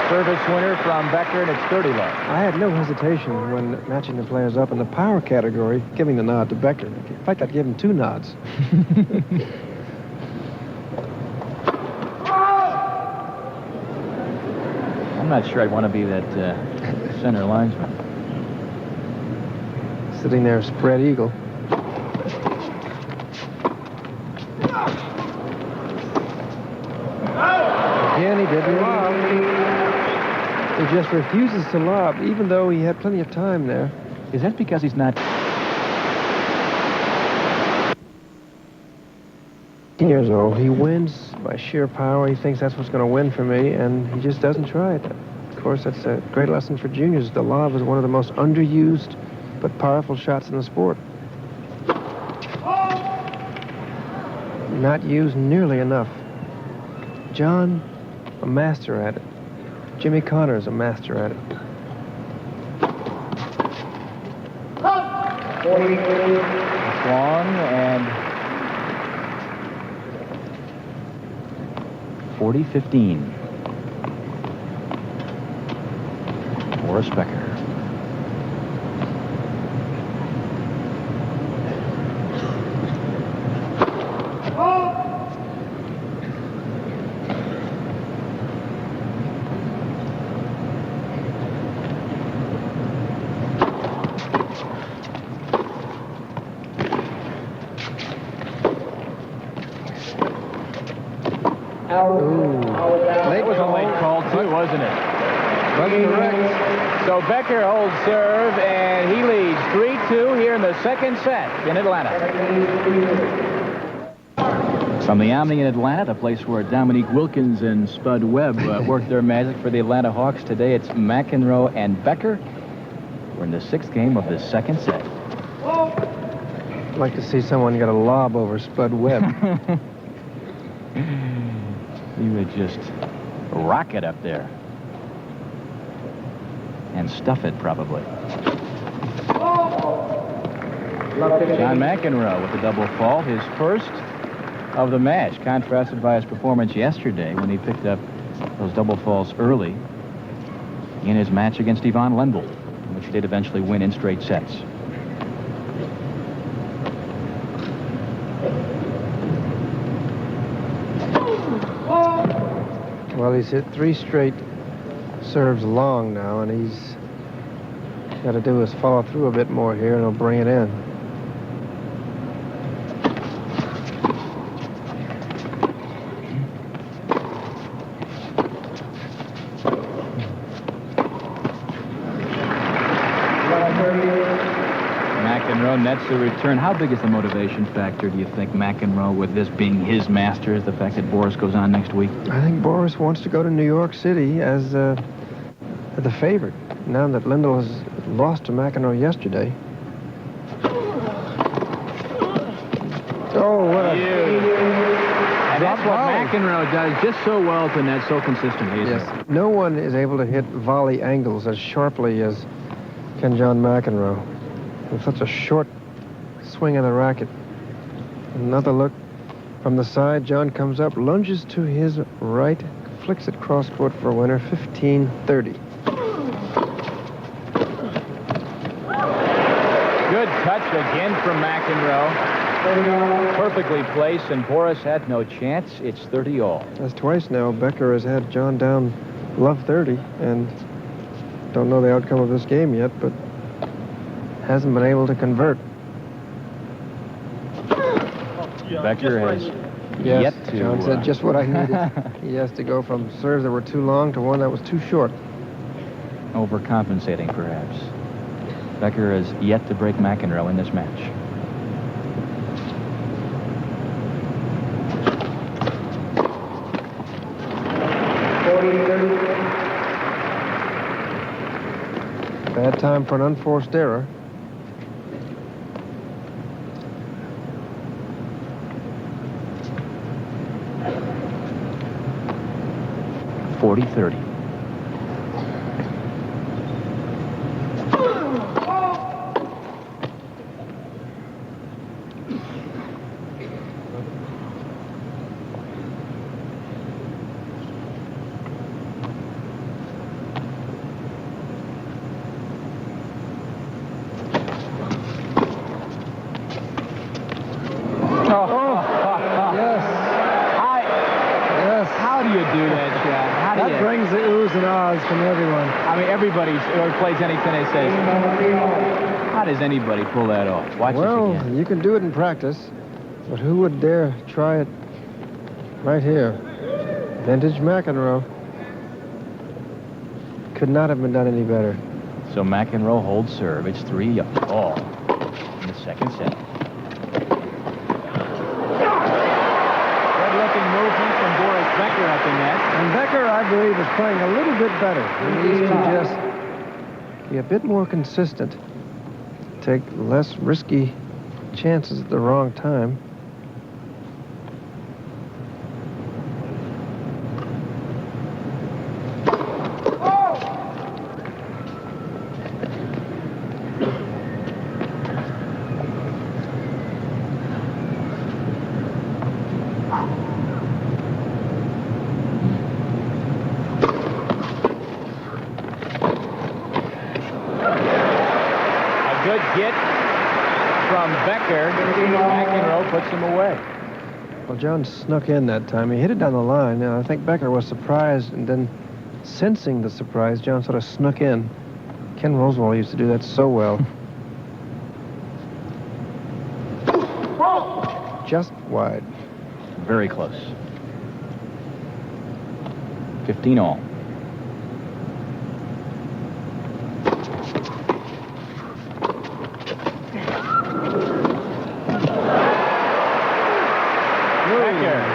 Service winner from Becker, and it's 30 love. I had no hesitation when matching the players up in the power category, giving the nod to Becker. In fact, I'd give him 2 nods. I'm not sure I'd want to be that center linesman. Sitting there, spread eagle. Again, he didn't lob. He just refuses to lob, even though he had plenty of time there. Is that because he's not... years old. He wins by sheer power. He thinks that's what's going to win for me, and he just doesn't try it. Of course, that's a great lesson for juniors. The lob is one of the most underused but powerful shots in the sport. Not used nearly enough. John, a master at it. Jimmy Connor's a master at it. Long and 40-15. Boris Becker. Late It was a late call, too, wasn't it? So Becker holds serve, and he leads 3-2 here in the second set in Atlanta. From the Omni in Atlanta, the place where Dominique Wilkins and Spud Webb worked their magic for the Atlanta Hawks. Today it's McEnroe and Becker. We're in the sixth game of the second set. I'd like to see someone get a lob over Spud Webb. He would just rock it up there. And stuff it, probably. John McEnroe with the double fault, his first of the match, contrasted by his performance yesterday when he picked up those double faults early in his match against Yvonne Lendl, which he did eventually win in straight sets. Well, he's hit 3 straight serves long now, and he's got to do is follow through a bit more here, and he'll bring it in. McEnroe nets the return. How big is the motivation factor, do you think, McEnroe, with this being his Masters, the fact that Boris goes on next week? I think Boris wants to go to New York City as the favorite. Now that Lendl has lost to McEnroe yesterday. Oh, what a... And that's what McEnroe does just so well to net so consistently. Yes. No one is able to hit volley angles as sharply as can John McEnroe. With such a short swing of the racket. Another look from the side. John comes up, lunges to his right, flicks it cross court for a winner, 15-30. Good touch again from McEnroe. Perfectly placed, and Boris had no chance. It's 30-all. That's twice now. Becker has had John down love 30, and don't know the outcome of this game yet, but hasn't been able to convert. Becker has Yes, yet to... John said just what I needed. He has to go from serves that were too long to one that was too short. Overcompensating, perhaps. Becker has yet to break McEnroe in this match. Bad time for an unforced error. .40-30. How do you do that, Chad? That brings the oohs and ahs from everyone. I mean, everybody who plays any tennis says, how does anybody pull that off? Watch this Well, again. you can do it in practice, but who would dare try it right here? Vintage McEnroe. Could not have been done any better. So McEnroe holds serve. It's 3-all in the second set. Becker at the net. And Becker, I believe, is playing a little bit better. He needs to just be a bit more consistent. Take less risky chances at the wrong time. Good get from Becker. McEnroe puts him away. Well, John snuck in that time. He hit it down the line. And I think Becker was surprised, and then sensing the surprise, John sort of snuck in. Ken Rosewall used to do that so well. Just wide. Very close. 15 all.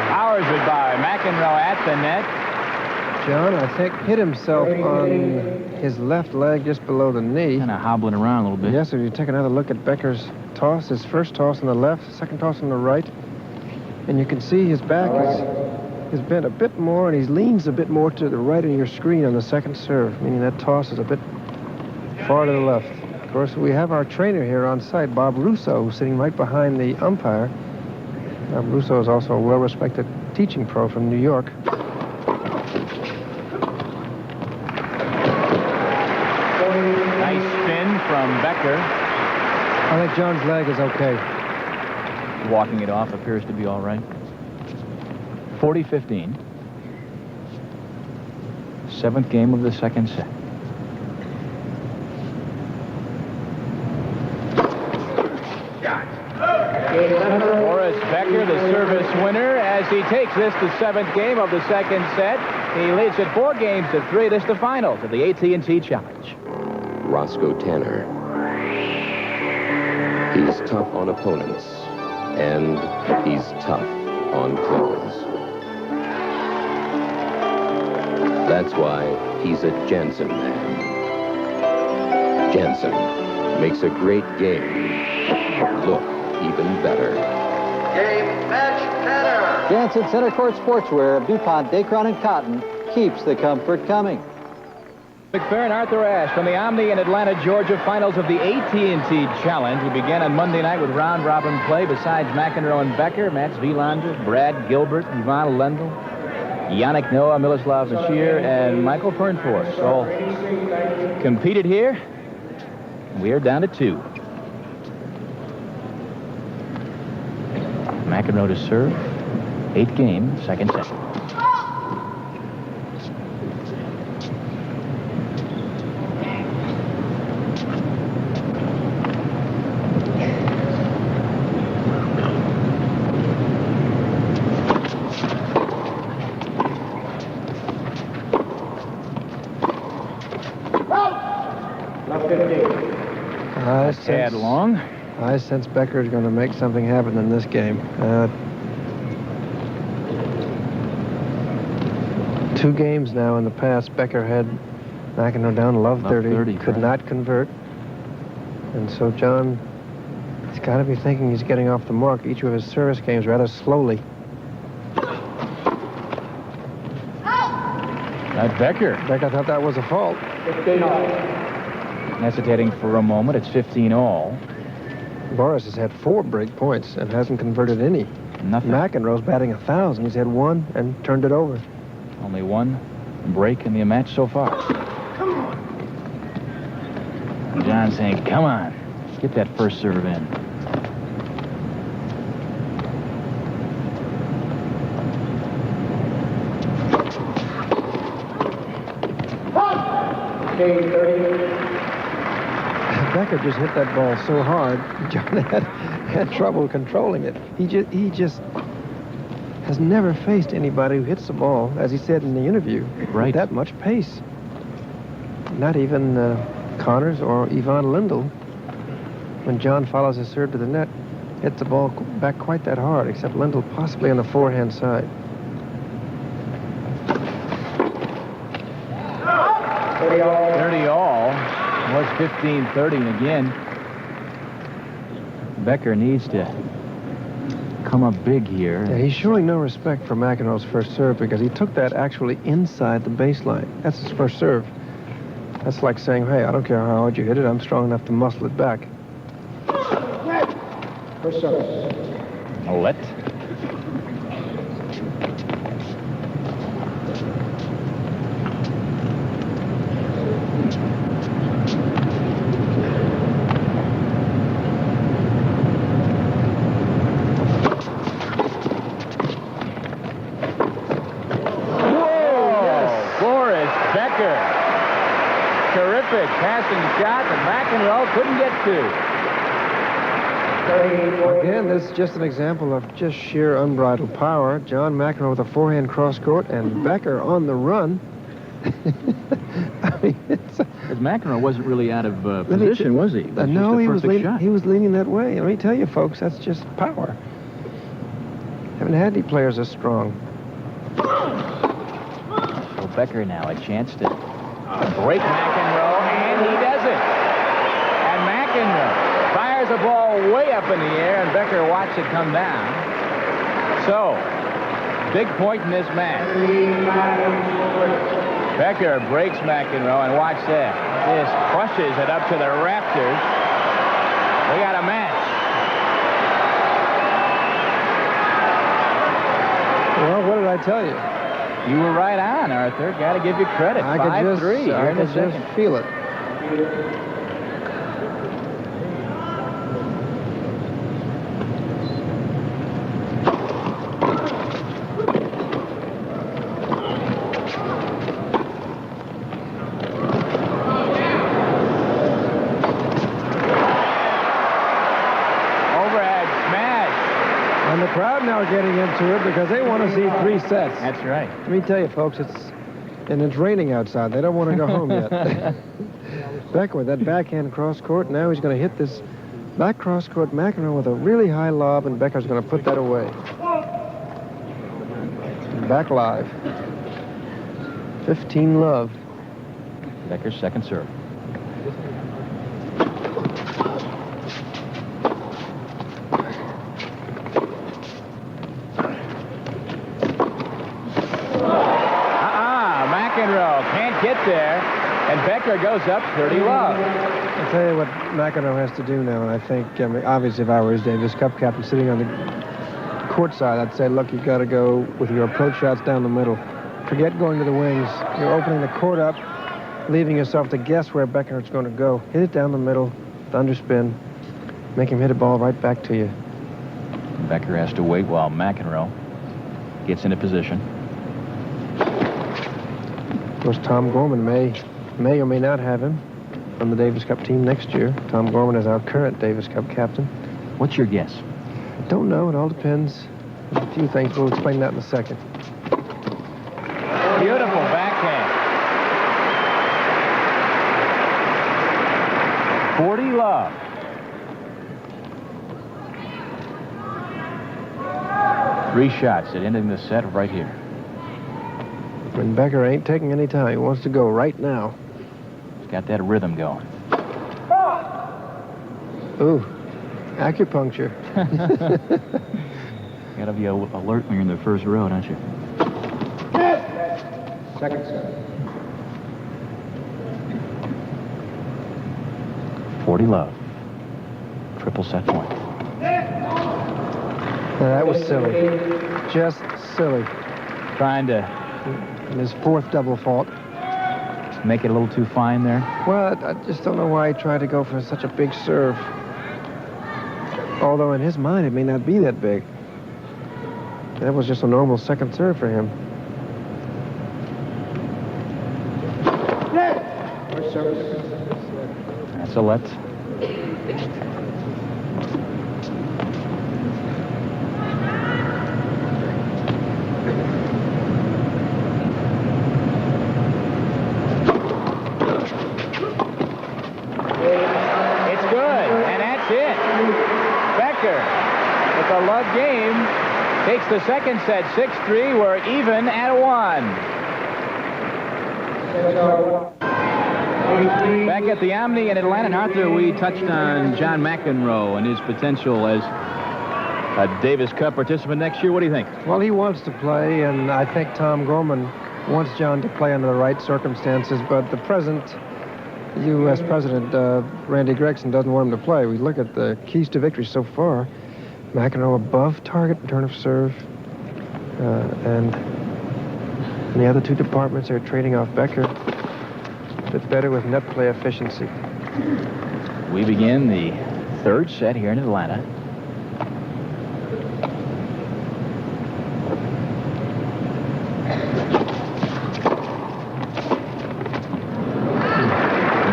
Powers it by McEnroe at the net. John, I think, hit himself on his left leg just below the knee. Kind of hobbling around a little bit. Yes, if you take another look at Becker's toss, his first toss on the left, second toss on the right, and you can see his back is bent a bit more, and he leans a bit more to the right of your screen on the second serve, meaning that toss is a bit far to the left. Of course, we have our trainer here on site, Bob Russo, sitting right behind the umpire. Bob Russo is also a well-respected teaching pro from New York. Nice spin from Becker. I think John's leg is okay. Walking it off appears to be all right. 40-15. Seventh game of the second set. Boris Becker, the service winner, as he takes this the seventh game of the second set. He leads at 4 games to 3. This the finals of the AT&T Challenge. Roscoe Tanner. He's tough on opponents, and he's tough on clothes. That's why he's a Jansen man. Jansen makes a great game look even better. Game, match, Tanner. Jansen Center Court Sportswear of DuPont, Dacron, and Cotton keeps the comfort coming. McFerrin, Arthur Ashe from the Omni in Atlanta, Georgia, finals of the AT&T Challenge. We began on Monday night with round-robin play. Besides McEnroe and Becker, Mats Wilander, Brad Gilbert, Ivan Lendl, Yannick Noah, Miloslav Bashir, and Michael Pernfors all competed here. We are down to 2. McEnroe to serve. 8 game, second set. I sense Becker's going to make something happen in this game. 2 games now in the past, Becker had McEnroe down love 30, could not convert. And so John has got to be thinking he's getting off the mark each of his service games rather slowly. That's Becker. Becker thought that was a fault. Hesitating for a moment. It's 15 all. Boris has had 4 break points and hasn't converted any. Nothing. McEnroe's batting 1,000. He's had 1 and turned it over. Only 1 break in the match so far. John saying, come on, get that first serve in. Becker just hit that ball so hard, John had trouble controlling it. He just has never faced anybody who hits the ball, as he said in the interview, with that much pace. Not even Connors or Ivan Lendl, when John follows his serve to the net, hits the ball back quite that hard, except Lendl possibly on the forehand side. 30 all. Was 15-30, and again, Becker needs to come up big here. Yeah, he's showing no respect for McEnroe's first serve because he took that actually inside the baseline. That's his first serve. That's like saying, hey, I don't care how hard you hit it, I'm strong enough to muscle it back. First service. Let. Becker. Terrific passing shot that McEnroe couldn't get to. Again, this is just an example of just sheer unbridled power. John McEnroe with a forehand cross-court and Becker on the run. I mean, Because McEnroe wasn't really out of position, was he? No, he was leaning that way. Let me tell you, folks, that's just power. Haven't had any players as strong. So Becker now a chance to break McEnroe, and he does it. And McEnroe fires the ball way up in the air, and Becker watched it come down. So, big point in this match. Becker breaks McEnroe, and watch that. Just crushes it up to the rafters. We got a match. Well, what did I tell you? You were right on, Arthur. Got to give you credit. I could just feel it. And the crowd now getting into it because they want to see 3 sets. That's right. Let me tell you, folks, it's raining outside. They don't want to go home yet. Becker with that backhand cross court. Now he's going to hit this back cross court McEnroe with a really high lob, and Becker's going to put that away. Back live. 15-love. Becker's second serve. McEnroe can't get there, and Becker goes up 30-love. I'll tell you what McEnroe has to do now, and I think, obviously, if I were his Davis Cup captain sitting on the court side, I'd say, look, you've got to go with your approach shots down the middle. Forget going to the wings. You're opening the court up, leaving yourself to guess where Becker's going to go. Hit it down the middle, the underspin, make him hit a ball right back to you. Becker has to wait while McEnroe gets into position. Of course, Tom Gorman may or may not have him on the Davis Cup team next year. Tom Gorman is our current Davis Cup captain. What's your guess? Don't know. It all depends on a few things. We'll explain that in a second. Beautiful backhand. 40-love. Three shots at ending the set right here. And Becker ain't taking any time. He wants to go right now. He's got that rhythm going. Ooh, acupuncture. Got to be alert when you're in the first row, don't you? Second set. 40-love. Triple set point. That was silly. Just silly. Trying to... And his fourth double fault. Make it a little too fine there? Well, I just don't know why he tried to go for such a big serve. Although in his mind, it may not be that big. That was just a normal second serve for him. First service. That's a let. With a love game, takes the second set 6-3. We're even at 1. Back at the Omni in Atlanta, and Arthur, we touched on John McEnroe and his potential as a Davis Cup participant next year. What do you think? Well, he wants to play, and I think Tom Gorman wants John to play under the right circumstances, but the present U.S. President, Randy Gregson, doesn't want him to play. We look at the keys to victory so far. McEnroe above target return of serve, and in the other two departments, they're trading off Becker. A bit better with net play efficiency. We begin the third set here in Atlanta.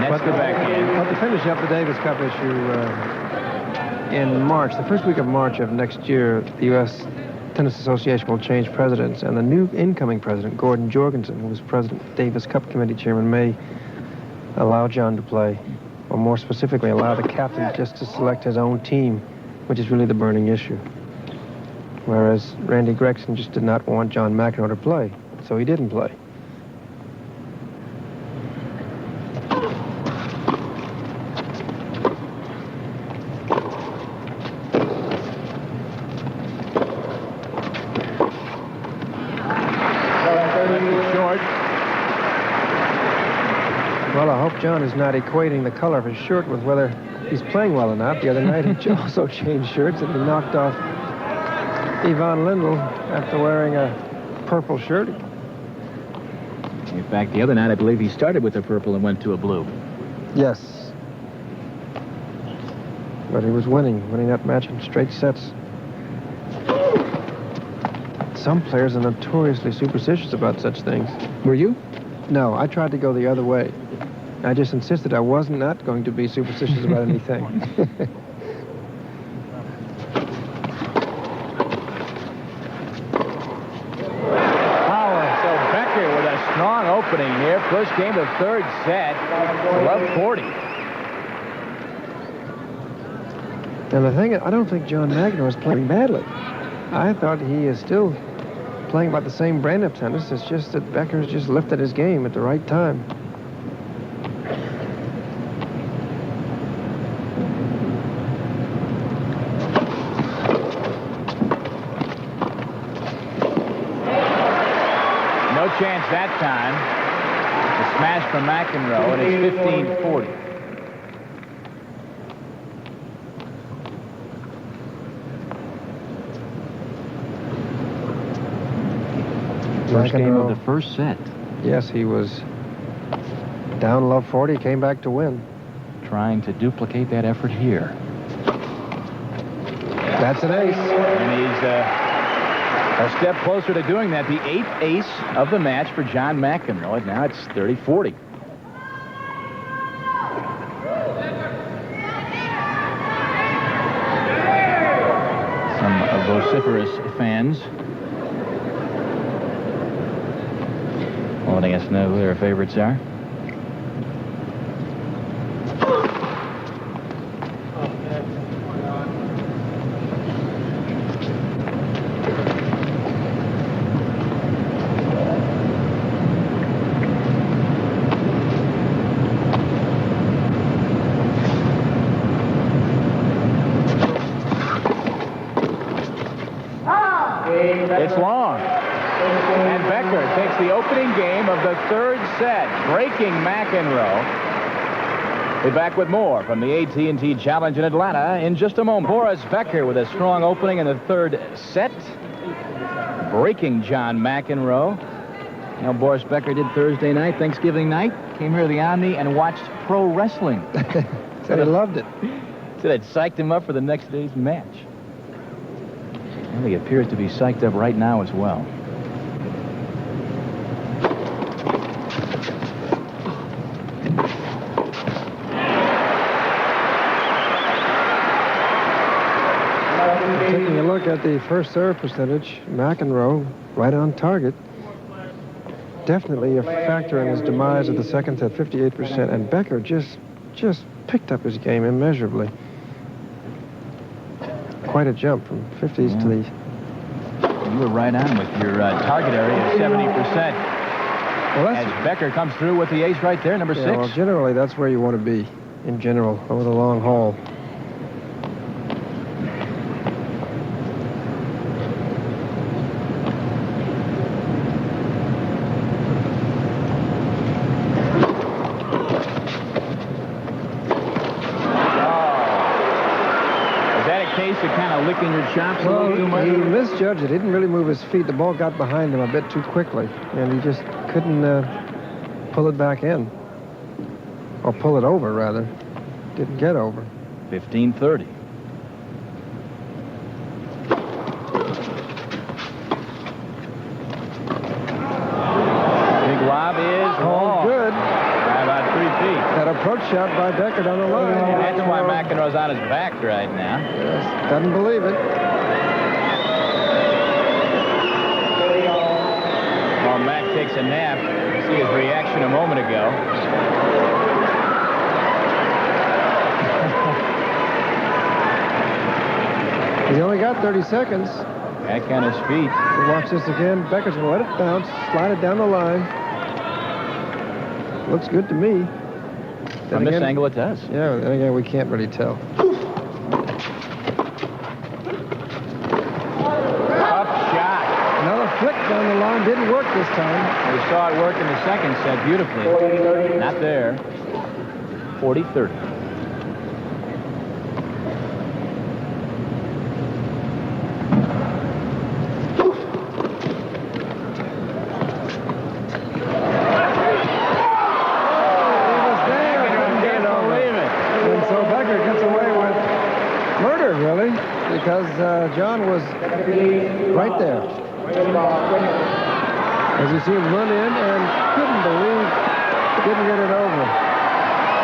That's the backhand. But to finish up the Davis Cup issue, in March, the first week of March of next year, the U.S. Tennis Association will change presidents, and the new incoming president, Gordon Jorgensen, who was president of the Davis Cup Committee chairman, may allow John to play, or more specifically, allow the captain just to select his own team, which is really the burning issue. Whereas Randy Gregson just did not want John McEnroe to play, so he didn't play. Well, I hope John is not equating the color of his shirt with whether he's playing well or not. The other night, he also changed shirts, and he knocked off Yvonne Lindell after wearing a purple shirt. In fact, the other night, I believe he started with a purple and went to a blue. Yes. But he was winning that match in straight sets. Some players are notoriously superstitious about such things. Were you? No, I tried to go the other way. I just insisted I was not going to be superstitious about anything. Power. So Becker with a strong opening here. First game of third set. 12-40. And the thing, I don't think John McEnroe is playing badly. I thought he is still playing about the same brand of tennis. It's just that Becker's just lifted his game at the right time. No chance that time. A smash from McEnroe, and it's 15-40. First game of the first set. Yes, he was down low 40, came back to win. Trying to duplicate that effort here. That's an ace. And he's a step closer to doing that. The 8th ace of the match for John McEnroe. And now it's 30-40. Some vociferous fans letting us know who their favorites are. It's long. And Becker takes the opening game of the third set, breaking McEnroe. We're back with more from the AT&T Challenge in Atlanta in just a moment. Boris Becker with a strong opening in the third set, breaking John McEnroe. You know, Boris Becker did Thursday night, Thanksgiving night, came here to the Omni and watched pro wrestling. Said he loved it. Said it psyched him up for the next day's match. Well, he appears to be psyched up right now as well. Taking a look at the first serve percentage, McEnroe right on target. Definitely a factor in his demise of the second set, 58%, and Becker just picked up his game immeasurably. Quite a jump from 50s to the... You were right on with your target area of 70%. Well, as Becker comes through with the ace right there, number 6. Well, generally, that's where you want to be, in general, over the long haul. Of kind of licking your chops a little too much? He misjudged it. He didn't really move his feet. The ball got behind him a bit too quickly, and he just couldn't pull it back in. Or pull it over, rather. Didn't get over. 15-30. Big lob is long. Good. By about 3 feet. That approach shot by Becker down the line. And that's why McEnroe's on his back right now. Yes, doesn't believe it. While Mac takes a nap, you see his reaction a moment ago. He's only got 30 seconds. That kind of speed. Watch this again. Becker's going to let it bounce, slide it down the line. Looks good to me. From this angle, it does. Yeah, then again, we can't really tell. Up shot. Another flick down the line. Didn't work this time. We saw it work in the second set beautifully. Not there. 40-30. Because John was right there. As you see him run in and couldn't get it over.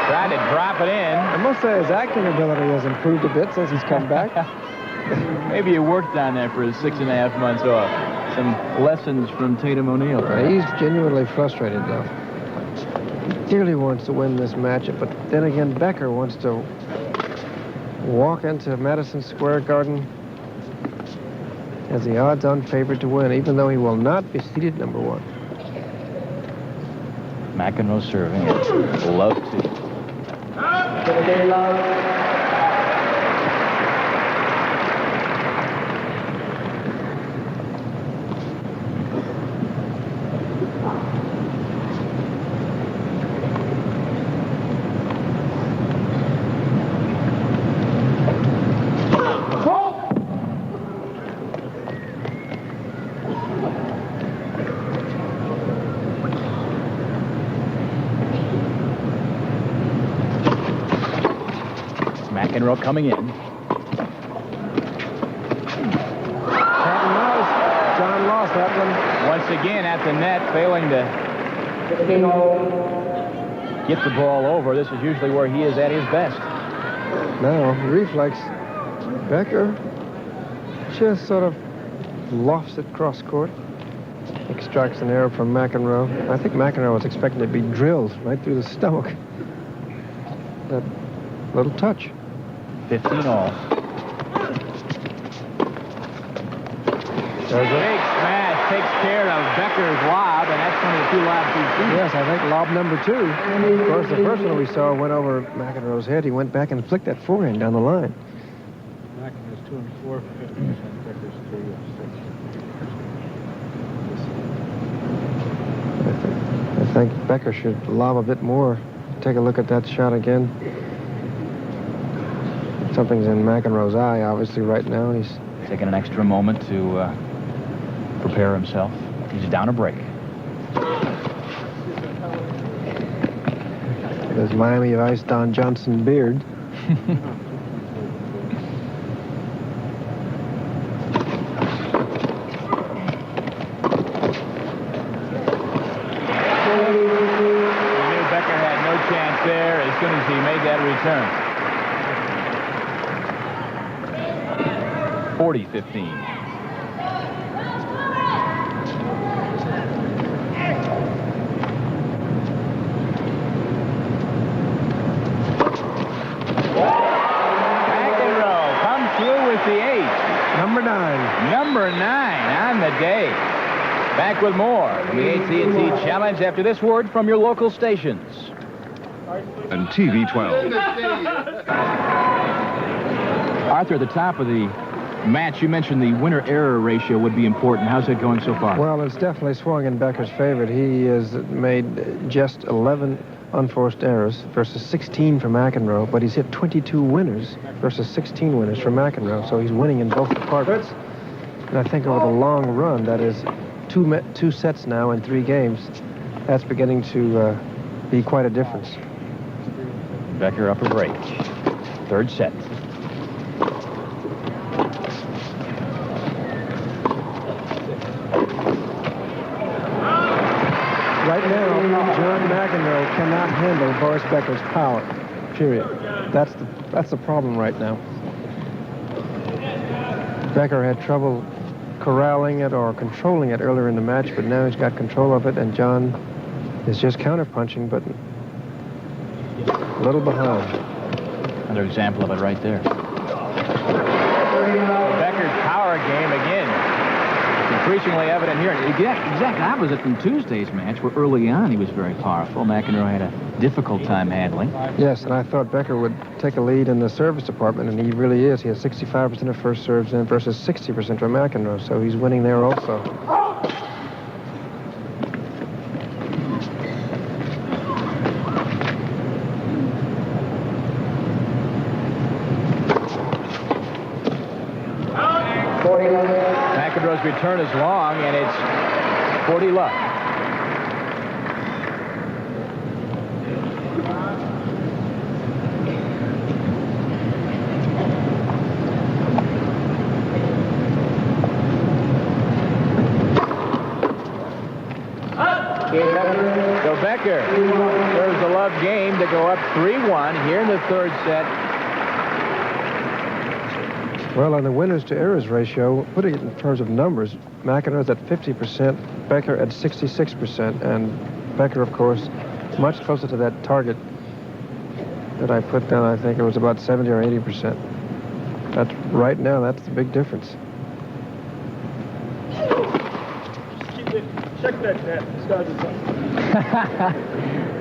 Tried to drop it in. I must say his acting ability has improved a bit since he's come back. Maybe he worked on that for his 6.5 months off. Some lessons from Tatum O'Neal. He's genuinely frustrated, though. He clearly wants to win this matchup, but then again, Becker wants to walk into Madison Square Garden as the odds-on favorite to win, even though he will not be seated number 1. McEnroe serving. Love to. McEnroe coming in. John lost that one. Once again at the net, failing to get the ball over. This is usually where he is at his best. Now, reflex. Becker just sort of lofts it cross court. Extracts an error from McEnroe. I think McEnroe was expecting to be drilled right through the stomach. That little touch. 15 all. There's a big smash. Takes care of Becker's lob, and that's one of the 2 lobs he's seen. Yes, I think lob number 2. Of course, the first one we saw went over McEnroe's head. He went back and flicked that forehand down the line. McEnroe's 2 and 4 for 50%. Becker's 3 and 6. I think Becker should lob a bit more. Take a look at that shot again. Something's in McEnroe's eye, obviously, right now. He's taking an extra moment to prepare himself. He's down a break. His Miami Vice Don Johnson beard. Becker had no chance there as soon as he made that return. 40-15. McEnroe comes through with the 8. Number 9. Number 9 on the day. Back with more from the AT&T Challenge after this word from your local stations. And TV 12. Arthur, at the top of the match, you mentioned the winner-error ratio would be important. How's it going so far? Well, it's definitely swung in Becker's favor. He has made just 11 unforced errors versus 16 for McEnroe, but he's hit 22 winners versus 16 winners for McEnroe, so he's winning in both departments. And I think over the long run, that is two sets now in 3 games, that's beginning to be quite a difference. Becker up a break. Third set. Right now, John McEnroe cannot handle Boris Becker's power, period. That's the problem right now. Becker had trouble corralling it or controlling it earlier in the match, but now he's got control of it, and John is just counterpunching, but a little behind. Another example of it right there. Becker's power game again. Increasingly evident here. Exact opposite from Tuesday's match, where early on he was very powerful. McEnroe had a difficult time handling. Yes, and I thought Becker would take a lead in the service department, and he really is. He has 65% of first serves in versus 60% for McEnroe, so he's winning there also. McEnroe's return is long, and it's 40 love. So Becker serves a love game to go up 3-1 here in the third set. Well, on the winners to errors ratio, putting it in terms of numbers, McEnroe's at 50%, Becker at 66%, and Becker, of course, much closer to that target that I put down. I think it was about 70 or 80%. That's right now, that's the big difference. Check that net.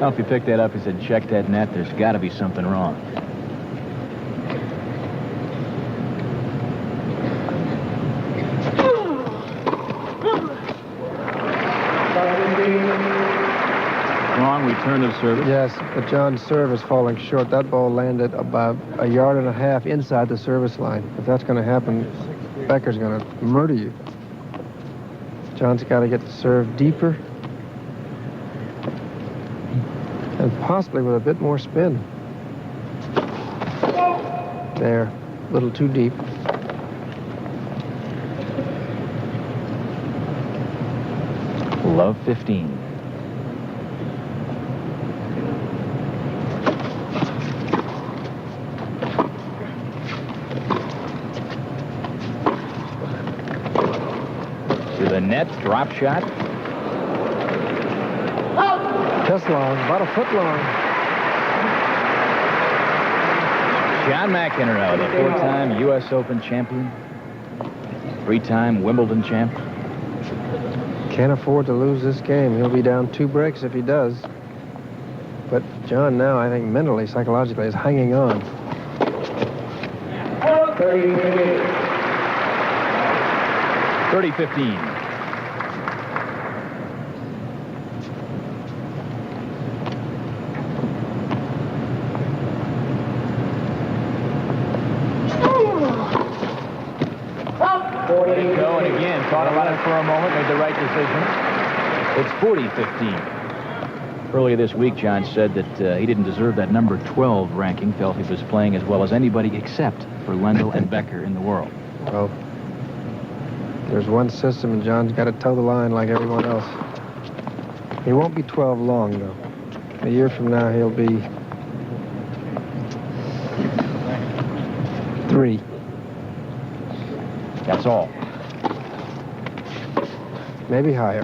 Well, if you picked that up, he said, check that net, there's got to be something wrong. Wrong return of service. Yes, but John's serve is falling short. That ball landed about 1.5 yards inside the service line. If that's going to happen, Becker's going to murder you. John's got to get the serve deeper and possibly with a bit more spin. There, a little too deep. Love 15. To the net, drop shot. Just long, about a foot long. John McEnroe, the 4-time U.S. Open champion, 3-time Wimbledon champ. Can't afford to lose this game. He'll be down 2 breaks if he does. But John now, I think mentally, psychologically, is hanging on. 30-15. And again, thought about it for a moment, made the right decision. It's 40-15. Earlier this week, John said that he didn't deserve that number 12 ranking, felt he was playing as well as anybody except for Lendl and Becker in the world. Well, there's one system, and John's got to toe the line like everyone else. He won't be 12 long, though. A year from now, he'll be 3. That's all. Maybe higher.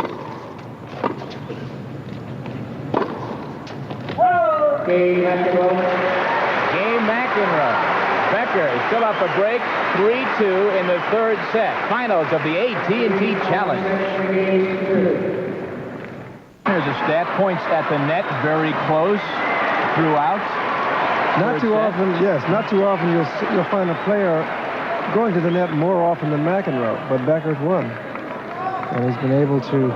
Game McEnroe. Becker Becker still up a break, 3-2 in the third set. Finals of the AT&T Challenge. There's a stat. Points at the net very close throughout. Not too often, yes, not too often you'll find a player going to the net more often than McEnroe, but Becker's won. And he's been able to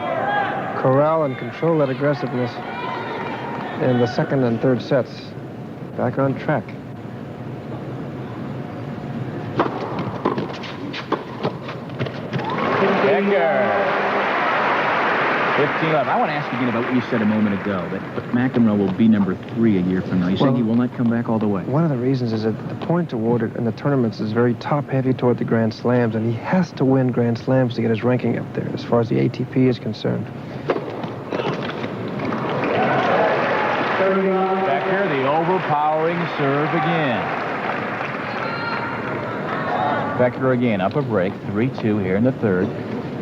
corral and control that aggressiveness in the second and third sets. Back on track. Becker. 15-11. I want to ask you again about what you said a moment ago, that McEnroe will be number 3 a year from now. You saying he will not come back all the way? One of the reasons is that the point awarded in the tournaments is very top-heavy toward the Grand Slams, and he has to win Grand Slams to get his ranking up there, as far as the ATP is concerned. Becker, the overpowering serve again. Becker again, up a break, 3-2 here in the third.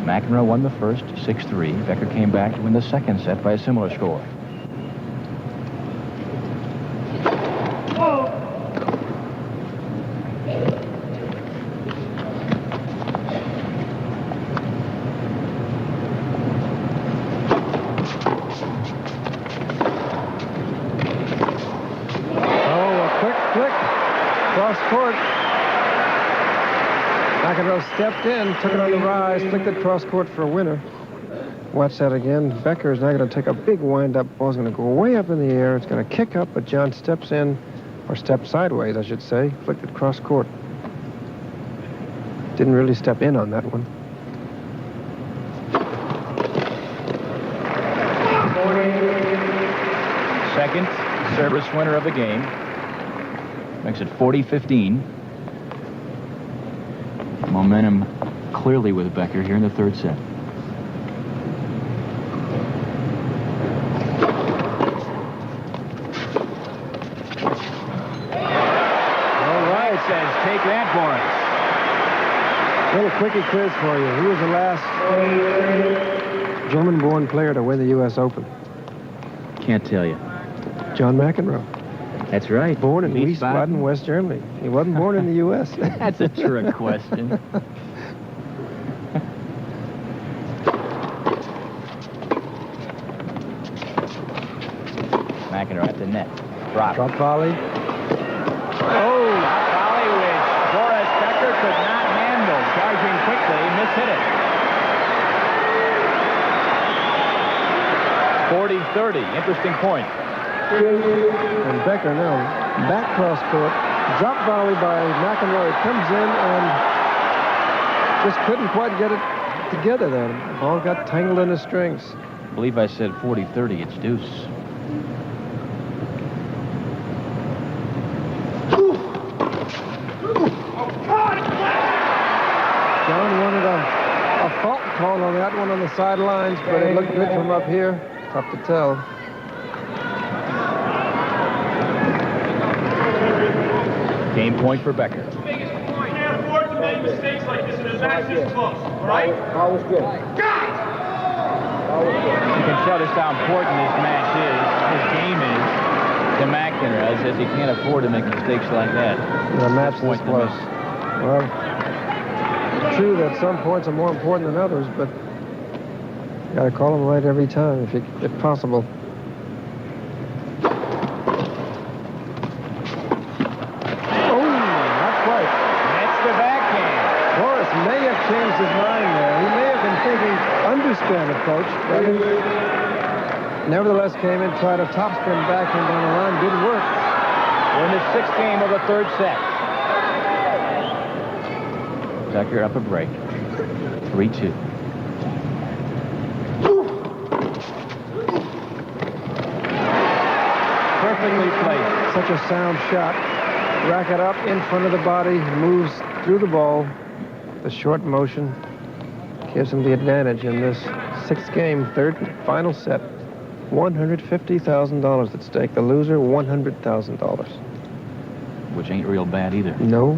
McEnroe won the first, 6-3. Becker came back to win the second set by a similar score. McEnroe stepped in, took it on the rise, flicked it cross court for a winner. Watch that again. Becker is now going to take a big wind-up. Ball's going to go way up in the air. It's going to kick up, but John steps in, or steps sideways, I should say. Flicked it cross court. Didn't really step in on that one. Second service winner of the game. Makes it 40-15. Momentum clearly with Becker here in the third set. All right, says, take that, Boris. A little quickie quiz for you. Who was the last German-born player to win the U.S. Open? Can't tell you. John McEnroe. That's right. Born in Wiesbaden, West Germany. He wasn't born in the U.S. That's a trick question. McEnroe at the net. Drop volley. Oh! Drop volley which Boris Becker could not handle. Charging quickly, mishit it. 40-30. Interesting point. And Becker now back cross court, drop volley by McEnroe. It comes in and just couldn't quite get it together there. The ball got tangled in the strings. I believe I said 40-30. It's deuce. John wanted a fault call on that one on the sidelines, but it looked good from up here. Tough to tell. Game point for Becker. You can't afford to make mistakes like this in a match this close, all right? Always good. You can tell just how important this match is, this game is, to McEnroe. Says he can't afford to make mistakes like that. The match this close. Well, it's true that some points are more important than others, but you got to call them right every time if possible. May have changed his mind there. He may have been thinking underspin approach, but nevertheless came in, tried a topspin backhand down the line. Didn't work. We're in the sixth game of the third set. Becker up a break. 3-2. Perfectly placed. Such a sound shot. Rack it up in front of the body, moves through the ball. The short motion gives him the advantage in this sixth game, third and final set. $150,000 at stake. The loser, $100,000. Which ain't real bad either. No.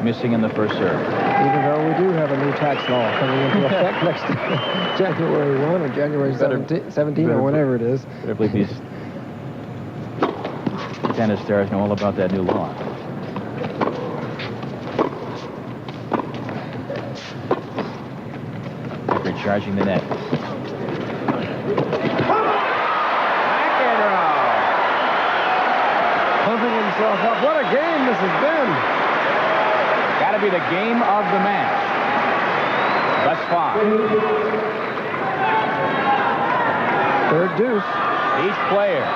Missing in the first serve. Even though we do have a new tax law coming into effect next January 1 or January 17 or whatever it is. Better believe he's tennis stars know all about that new law. Becker charging the net. McEnroe pumping himself up. What a game this has been. Got to be the game of the match thus far. Third deuce. Each player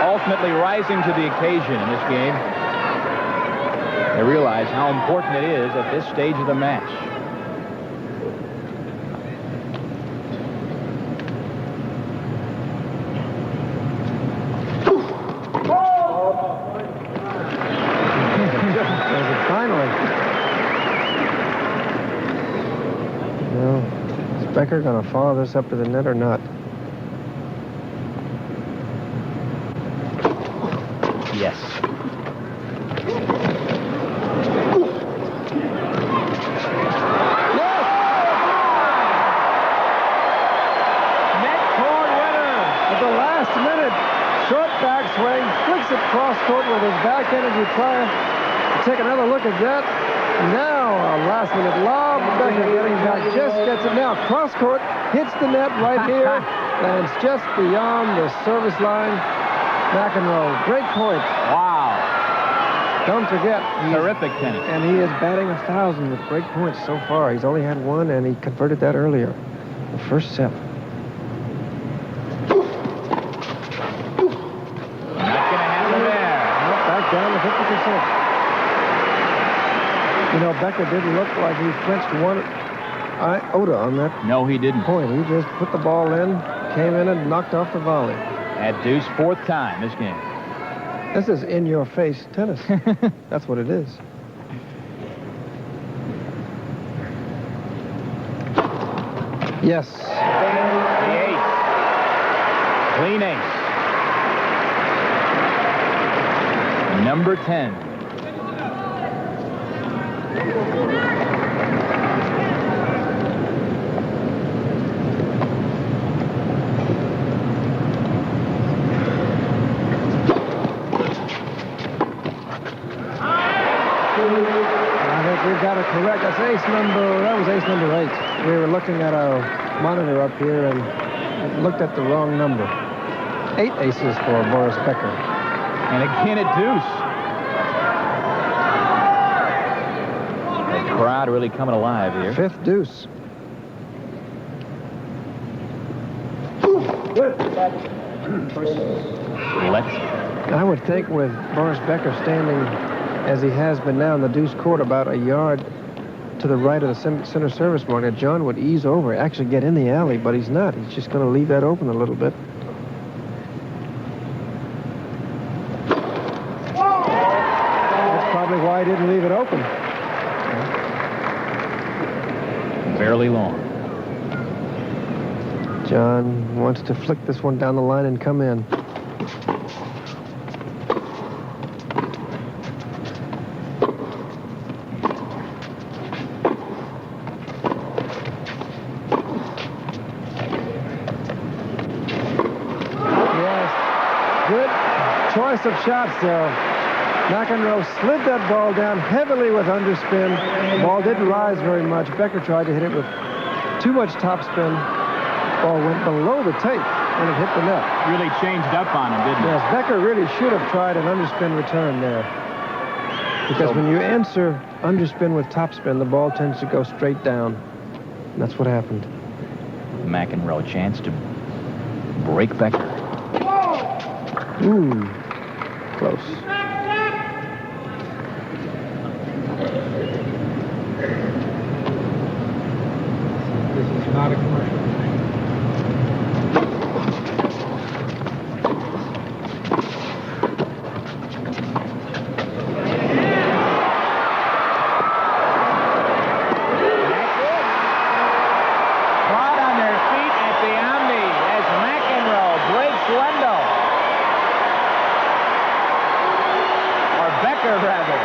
ultimately rising to the occasion in this game. They realize how important it is at this stage of the match. Finally. Well, is Becker going to follow this up to the net or not? Yes. Swing, flicks it cross court with his backhand as he tries to take another look at that. Now a last minute lob. Becker getting back, just gets it now. Cross court, hits the net right here, and it's just beyond the service line. McEnroe, great point. Wow. Don't forget. Terrific tennis. And he is batting 1,000 with great points so far. He's only had one, and he converted that earlier. The first set. Down to 50%. You know, Becker didn't look like he flinched one iota on that. No, he didn't. Point. He just put the ball in, came in, and knocked off the volley. At deuce, fourth time this game. This is in-your-face tennis. That's what it is. Yes. The ace. Clean ace. Number 10. We've got it correct. That was ace number 8. We were looking at our monitor up here and looked at the wrong number. 8 aces for Boris Becker. And again at deuce. The crowd really coming alive here. 5th deuce. I would think with Boris Becker standing as he has been now in the deuce court about a yard to the right of the center service mark, that John would ease over, actually get in the alley, but he's not. He's just going to leave that open a little bit. That's probably why he didn't leave it open. Barely long. John wants to flick this one down the line and come in. Of shots there. McEnroe slid that ball down heavily with underspin. The ball didn't rise very much. Becker tried to hit it with too much topspin. Ball went below the tape when it hit the net. Really changed up on him, didn't it? Yes, Becker really should have tried an underspin return there. Because when you answer underspin with topspin, the ball tends to go straight down. And that's what happened. McEnroe chance to break Becker. Ooh. Close. This is not a commercial. Crowd on their feet at the Omni as McEnroe breaks Wendell. Becker, rather.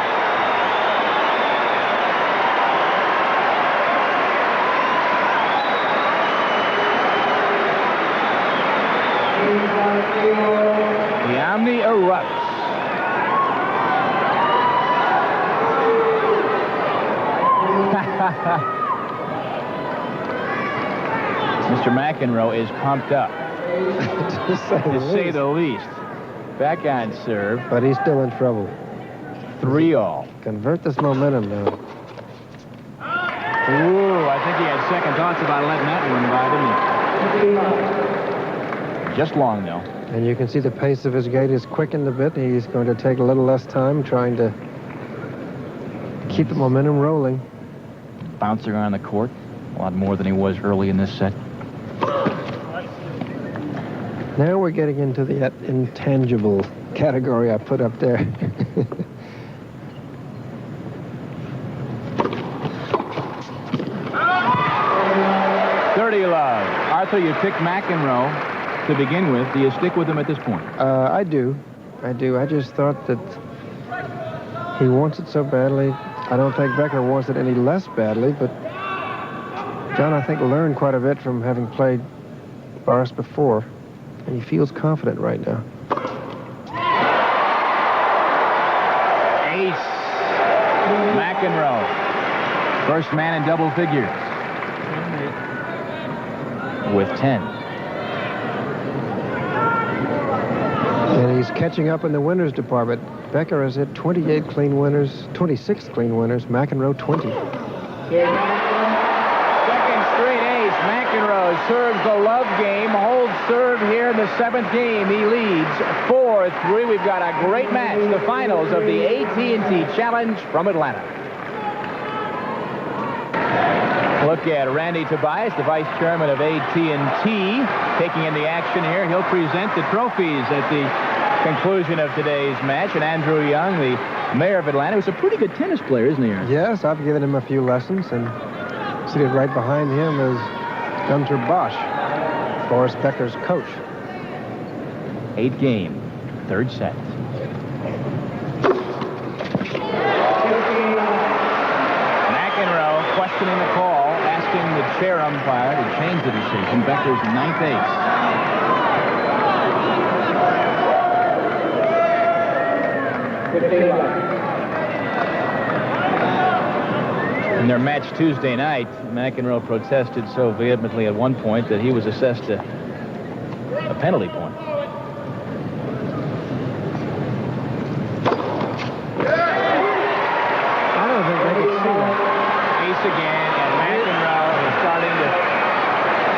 The Omni Mr. McEnroe is pumped up, to say the least. Backhand serve. But he's still in trouble. 3-all. Convert this momentum now. Ooh, I think he had second thoughts about letting that one by, didn't he? Just long, though. And you can see the pace of his gait is quickened a bit. He's going to take a little less time trying to keep the momentum rolling. Bouncing around the court a lot more than he was early in this set. Now we're getting into the intangible category I put up there. Love. Arthur, you picked McEnroe to begin with. Do you stick with him at this point? I do. I just thought that he wants it so badly. I don't think Becker wants it any less badly, but John, I think, learned quite a bit from having played Boris before, and he feels confident right now. Ace. McEnroe. First man in double figures. With 10. And he's catching up in the winners department. Becker has hit 28 clean winners, 26 clean winners, McEnroe 20. Second straight ace. McEnroe serves the love game, holds serve here in the 7th game. He leads 4-3. We've got a great match, the finals of the AT&T Challenge from Atlanta. Look at Randy Tobias, the vice chairman of AT&T, taking in the action here. He'll present the trophies at the conclusion of today's match. And Andrew Young, the mayor of Atlanta, who's a pretty good tennis player, isn't he, Aaron? Yes, I've given him a few lessons, and seated right behind him is Gunter Bosch, Boris Becker's coach. 8th game, 3rd set. McEnroe questioning the call, asking the chair umpire to change the decision. Becker's 9th ace. In their match Tuesday night, McEnroe protested so vehemently at one point that he was assessed a penalty point. I don't think they can see that. Ace again, and McEnroe is starting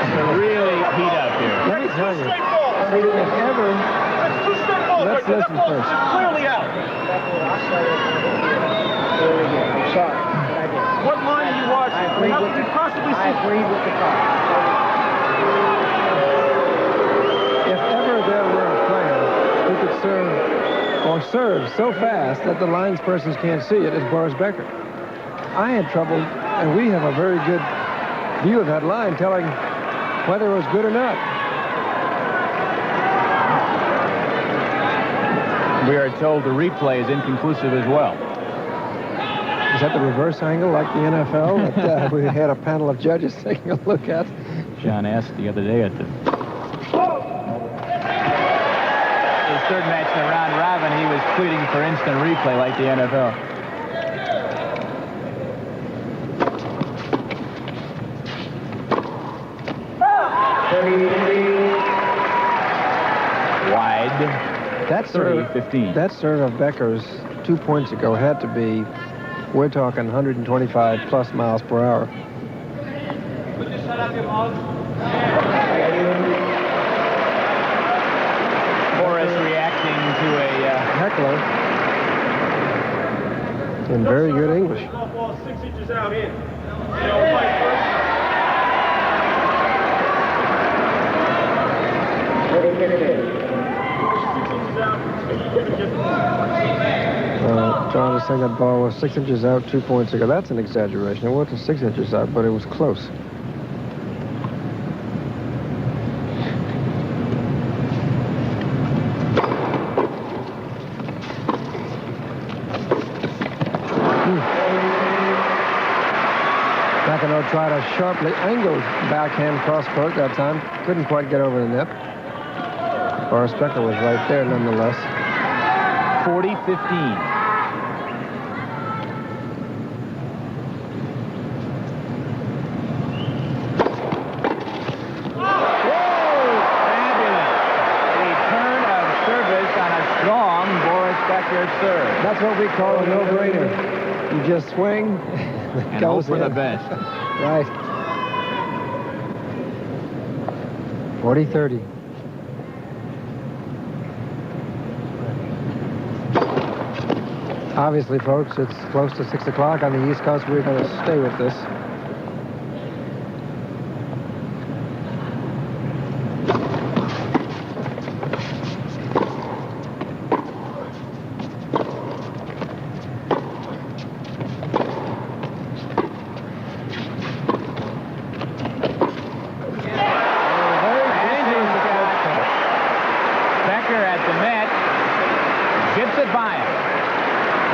to really heat up here. Let me tell you, if ever, let's listen first. Clearly out. I'm sorry, but I did. What line are you watching? I agree How with could you possibly I see? agree with the call. If ever there were a player who could serve or serve so fast that the linespersons can't see it, it's Boris Becker. I had trouble, and we have a very good view of that line, telling whether it was good or not. We are told the replay is inconclusive as well. Is that the reverse angle like the NFL that we had a panel of judges taking a look at? John asked the other day at the his 3rd match in the round robin, he was pleading for instant replay like the NFL. Wide. That serve, 15. that serve of Becker's 2 points ago had to be, we're talking 125 plus miles per hour. Boris reacting to a heckler in very good English. Ball 6 inches out in. John is saying that ball was 6 inches out 2 points ago. That's an exaggeration. It wasn't 6 inches out, but it was close. McEnroe tried a sharply angled backhand cross-court that time. Couldn't quite get over the net. Boris Becker was right there nonetheless. 40-15. That's what we call a no-brainer. You just swing and hope for the best. Right. 40-30. Obviously, folks, it's close to 6 o'clock on the East Coast. We're going to stay with this.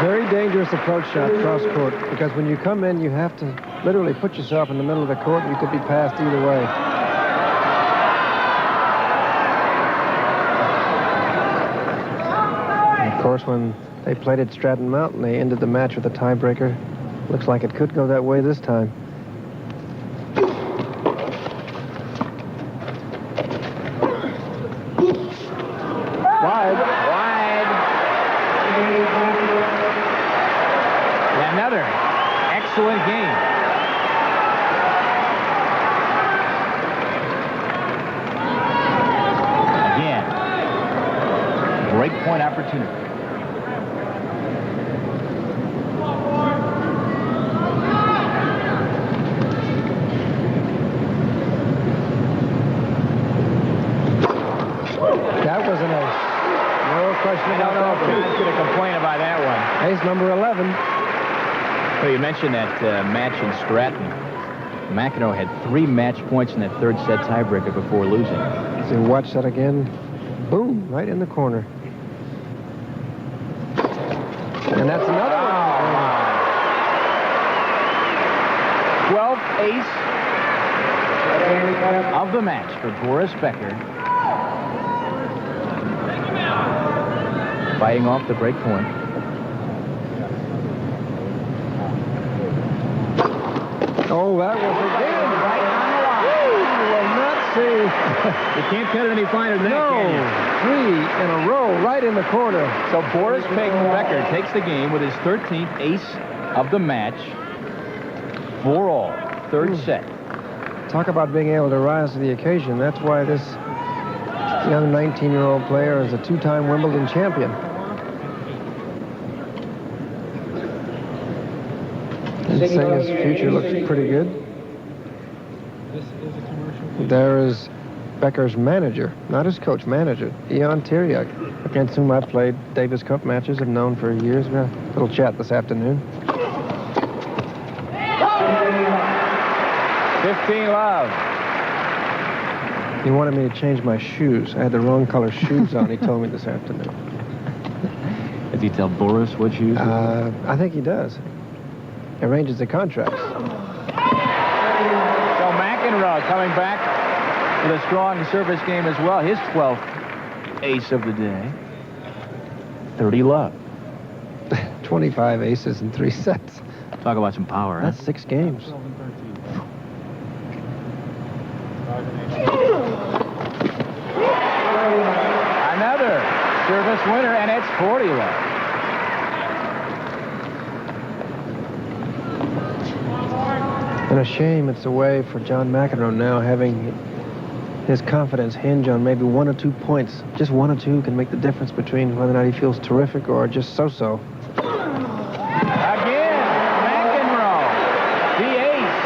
Very dangerous approach shot cross court, because when you come in, you have to literally put yourself in the middle of the court, and you could be passed either way. And of course, when they played at Stratton Mountain, they ended the match with a tiebreaker. Looks like it could go that way this time. Another excellent game. Again, break point opportunity. That was an ace. No question about that. I'm going to complain about that one. Ace number 11. Well, you mentioned that match in Stratton. McEnroe had 3 match points in that third set tiebreaker before losing. So watch that again. Boom, right in the corner. And that's another one. 12th ace of the match for Boris Becker. Fighting off the break point. Oh, that was again right on the line. You will not see. You can't cut it any finer than that, can you? 3 in a row, right in the corner. So Boris Becker takes the game with his 13th ace of the match. 4-all, third set. Talk about being able to rise to the occasion. That's why this young 19-year-old player is a 2-time Wimbledon champion. I'd say his future looks pretty good. There is Becker's manager, not his coach, manager, Ian Tiriac, against whom I've played Davis Cup matches, have known for years. We had a little chat this afternoon. 15 love. He wanted me to change my shoes. I had the wrong color shoes on, he told me this afternoon. Does he tell Boris what shoes? I think he does. He arranges the contracts. So McEnroe coming back with a strong service game as well. His 12th ace of the day. 30 love. 25 aces in 3 sets. Talk about some power, That's 6 games. Another service winner, and it's 40 love. And a shame it's a way for John McEnroe now, having his confidence hinge on maybe 1 or 2 points. Just 1 or 2 can make the difference between whether or not he feels terrific or just so-so. Again, McEnroe, the ace.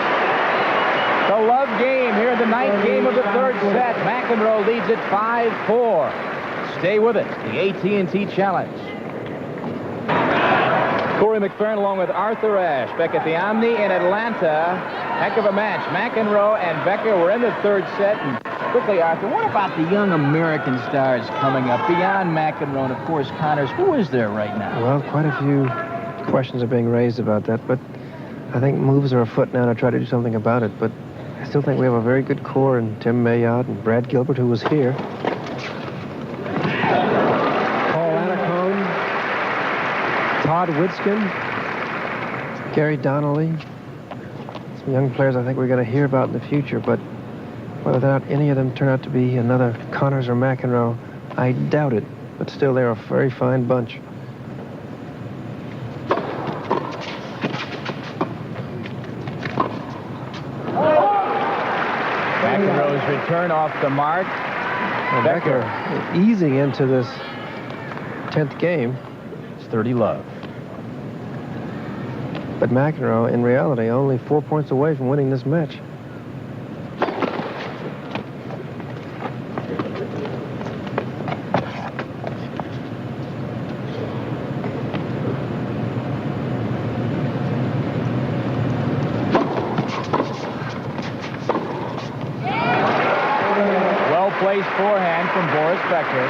The love game here, the 9th game of the third set. McEnroe leads it 5-4. Stay with it, the AT&T Challenge. Corey McFerrin along with Arthur Ashe back at the Omni in Atlanta. Heck of a match. McEnroe and Becker were in the third set. And quickly, Arthur, what about the young American stars coming up beyond McEnroe and, of course, Connors? Who is there right now? Well, quite a few questions are being raised about that, but I think moves are afoot now to try to do something about it. But I still think we have a very good core in Tim Mayotte and Brad Gilbert, who was here. Todd Witzkin, Gary Donnelly, some young players I think we're going to hear about in the future, but whether or not any of them turn out to be another Connors or McEnroe, I doubt it. But still, they're a very fine bunch. return off the mark. Well, Becker easing into this 10th game. It's 30 love. But McEnroe, in reality, only 4 points away from winning this match. Well-placed forehand from Boris Becker.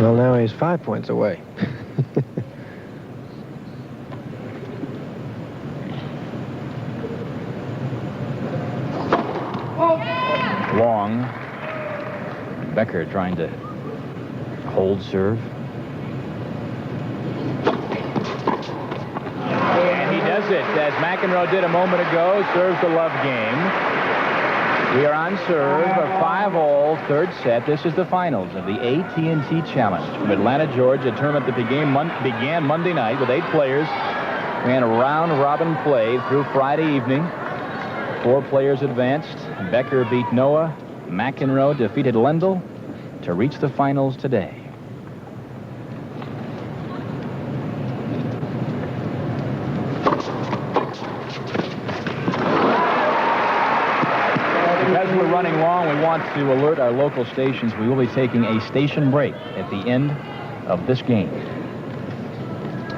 Well, now he's 5 points away. Long. Becker trying to hold serve. And he does it, as McEnroe did a moment ago. Serves the love game. We are on serve, a 5-all third set. This is the finals of the AT&T Challenge from Atlanta, Georgia. A tournament that began Monday night with 8 players. We had a round-robin play through Friday evening. 4 players advanced. Becker beat Noah. McEnroe defeated Lendl to reach the finals today. Because we're running long, we want to alert our local stations. We will be taking a station break at the end of this game.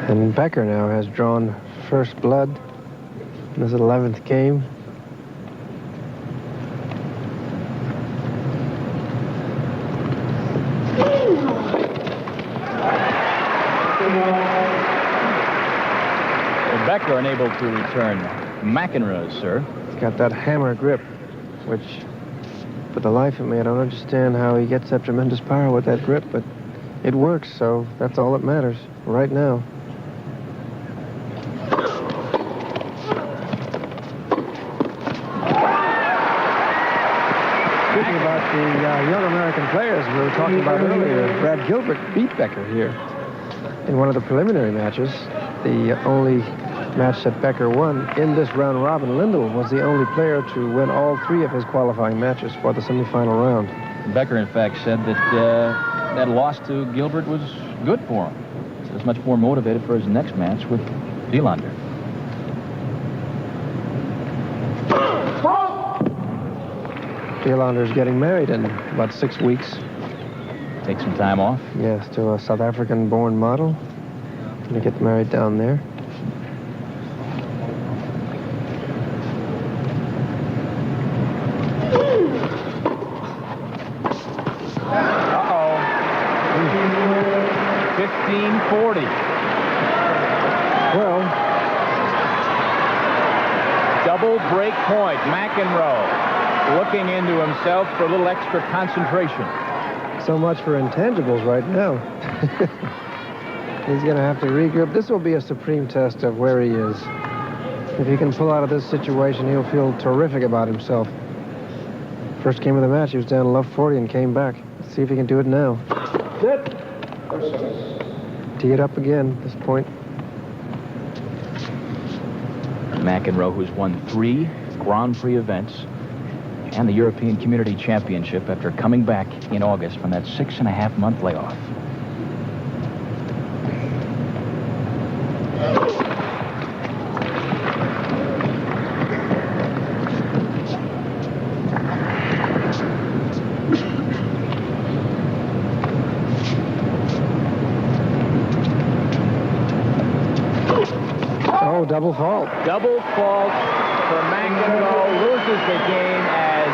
And Becker now has drawn first blood in this 11th game. Becker unable to return McEnroe's serve. He's got that hammer grip, which, for the life of me, I don't understand how he gets that tremendous power with that grip, but it works, so that's all that matters right now. Speaking about the young American players we were talking about earlier, Brad Gilbert beat Becker here in one of the preliminary matches. The only match that Becker won in this round robin. Lendl was the only player to win all 3 of his qualifying matches for the semifinal round. Becker, in fact, said that that loss to Gilbert was good for him. He was much more motivated for his next match with Wielander. Wielander's getting married in about 6 weeks. Take some time off? Yes, to a South African-born model. Gonna get married down there. Uh-oh. 15-40. Well, double break point. McEnroe looking into himself for a little extra concentration. So much for intangibles right now. He's going to have to regroup. This will be a supreme test of where he is. If he can pull out of this situation, he'll feel terrific about himself. First game of the match, he was down love 40 and came back. Let's see if he can do it now. Tee it up again at this point. McEnroe, who's won 3 Grand Prix events and the European Community Championship after coming back in August from that 6.5-month layoff. Oh, double fault. Double fault for McEnroe. Loses the game as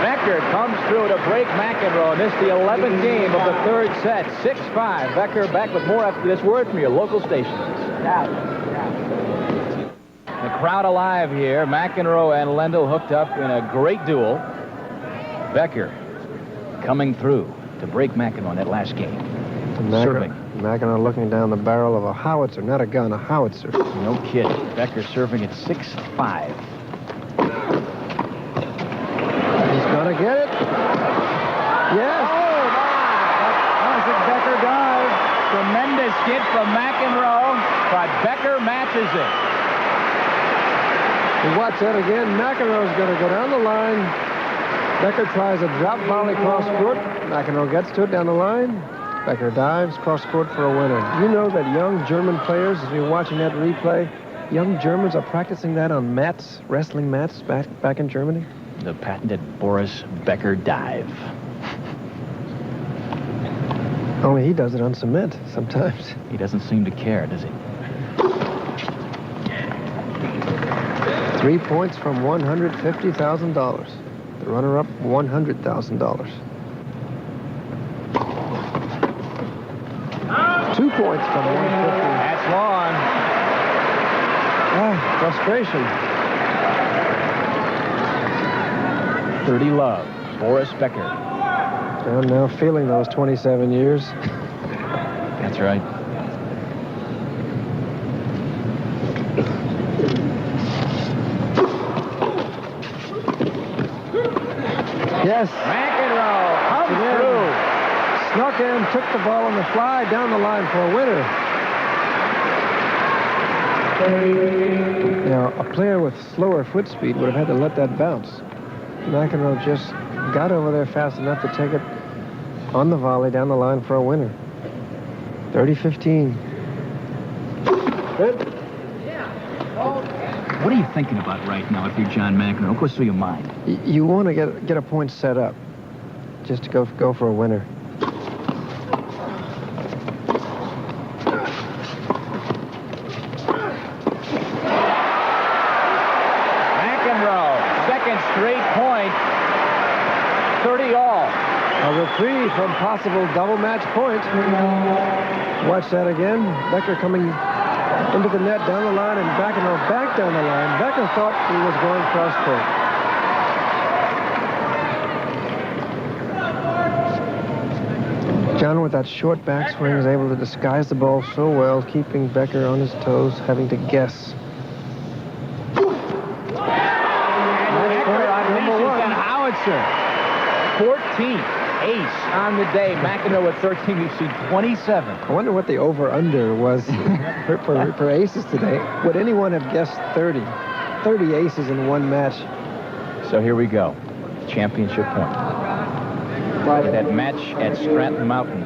Becker comes through to break McEnroe. And this is the 11th game of the third set. 6-5. Becker back with more after this word from your local stations. The crowd alive here. McEnroe and Lendl hooked up in a great duel. Becker coming through to break McEnroe in that last game. Serving. McEnroe looking down the barrel of a howitzer, not a gun, a howitzer. No kidding. Becker serving at 6-5. He's going to get it. Yes. Oh, my. Classic Becker dive. Tremendous skid from McEnroe, but Becker matches it. And watch that again. McEnroe's going to go down the line. Becker tries a drop volley cross court. McEnroe gets to it down the line. Becker dives cross court for a winner. You know that young German players, as you're watching that replay, young Germans are practicing that on mats, wrestling mats back in Germany. The patented Boris Becker dive. Only he does it on cement sometimes. He doesn't seem to care, does he? 3 points from $150,000. The runner-up, $100,000. 2 points from $150,000. That's long. Frustration. 30 love. Boris Becker. I'm now feeling those 27 years. That's right. Yes. McEnroe comes through. Snuck in, took the ball on the fly, down the line for a winner. Now, a player with slower foot speed would have had to let that bounce. McEnroe just got over there fast enough to take it on the volley down the line for a winner. 30-15. Good. What are you thinking about right now if you're John McEnroe? What goes through your mind? You want to get a point set up, just to go for a winner. McEnroe, second straight point, 30 all. A reprieve from possible double match point. Watch that again. Becker coming into the net down the line and McEnroe back down the line. Becker thought he was going cross court. John, with that short backswing, is able to disguise the ball so well, keeping Becker on his toes, having to guess. Becker unleashes an howitzer. 14th ace on the day. McEnroe at 13. You see 27. I wonder what the over-under was for aces today. Would anyone have guessed 30? 30 aces in one match. So here we go. Championship point. That match at Stratton Mountain,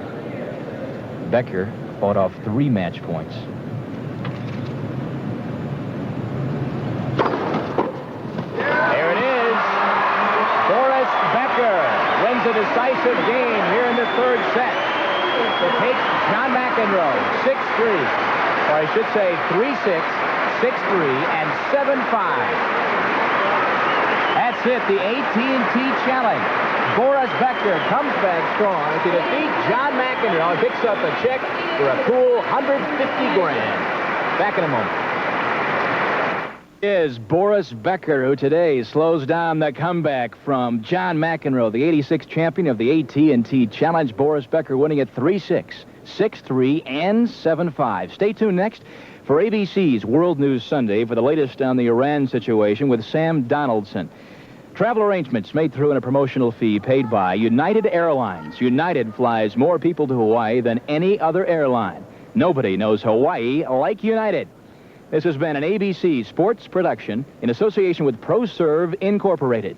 Becker fought off 3 match points. There it is. Boris Becker wins a decisive game here in the third set to take John McEnroe 6-3, or I should say 3-6, 6-3, and 7-5. That's it, the AT&T Challenge. Boris Becker comes back strong to defeat John McEnroe and picks up a check for a cool $150 grand. Back in a moment. Is Boris Becker, who today slows down the comeback from John McEnroe, the 86th champion of the AT&T Challenge. Boris Becker winning at 3-6, 6-3, and 7-5. Stay tuned next for ABC's World News Sunday for the latest on the Iran situation with Sam Donaldson. Travel arrangements made through a promotional fee paid by United Airlines. United flies more people to Hawaii than any other airline. Nobody knows Hawaii like United. This has been an ABC Sports production in association with ProServe Incorporated.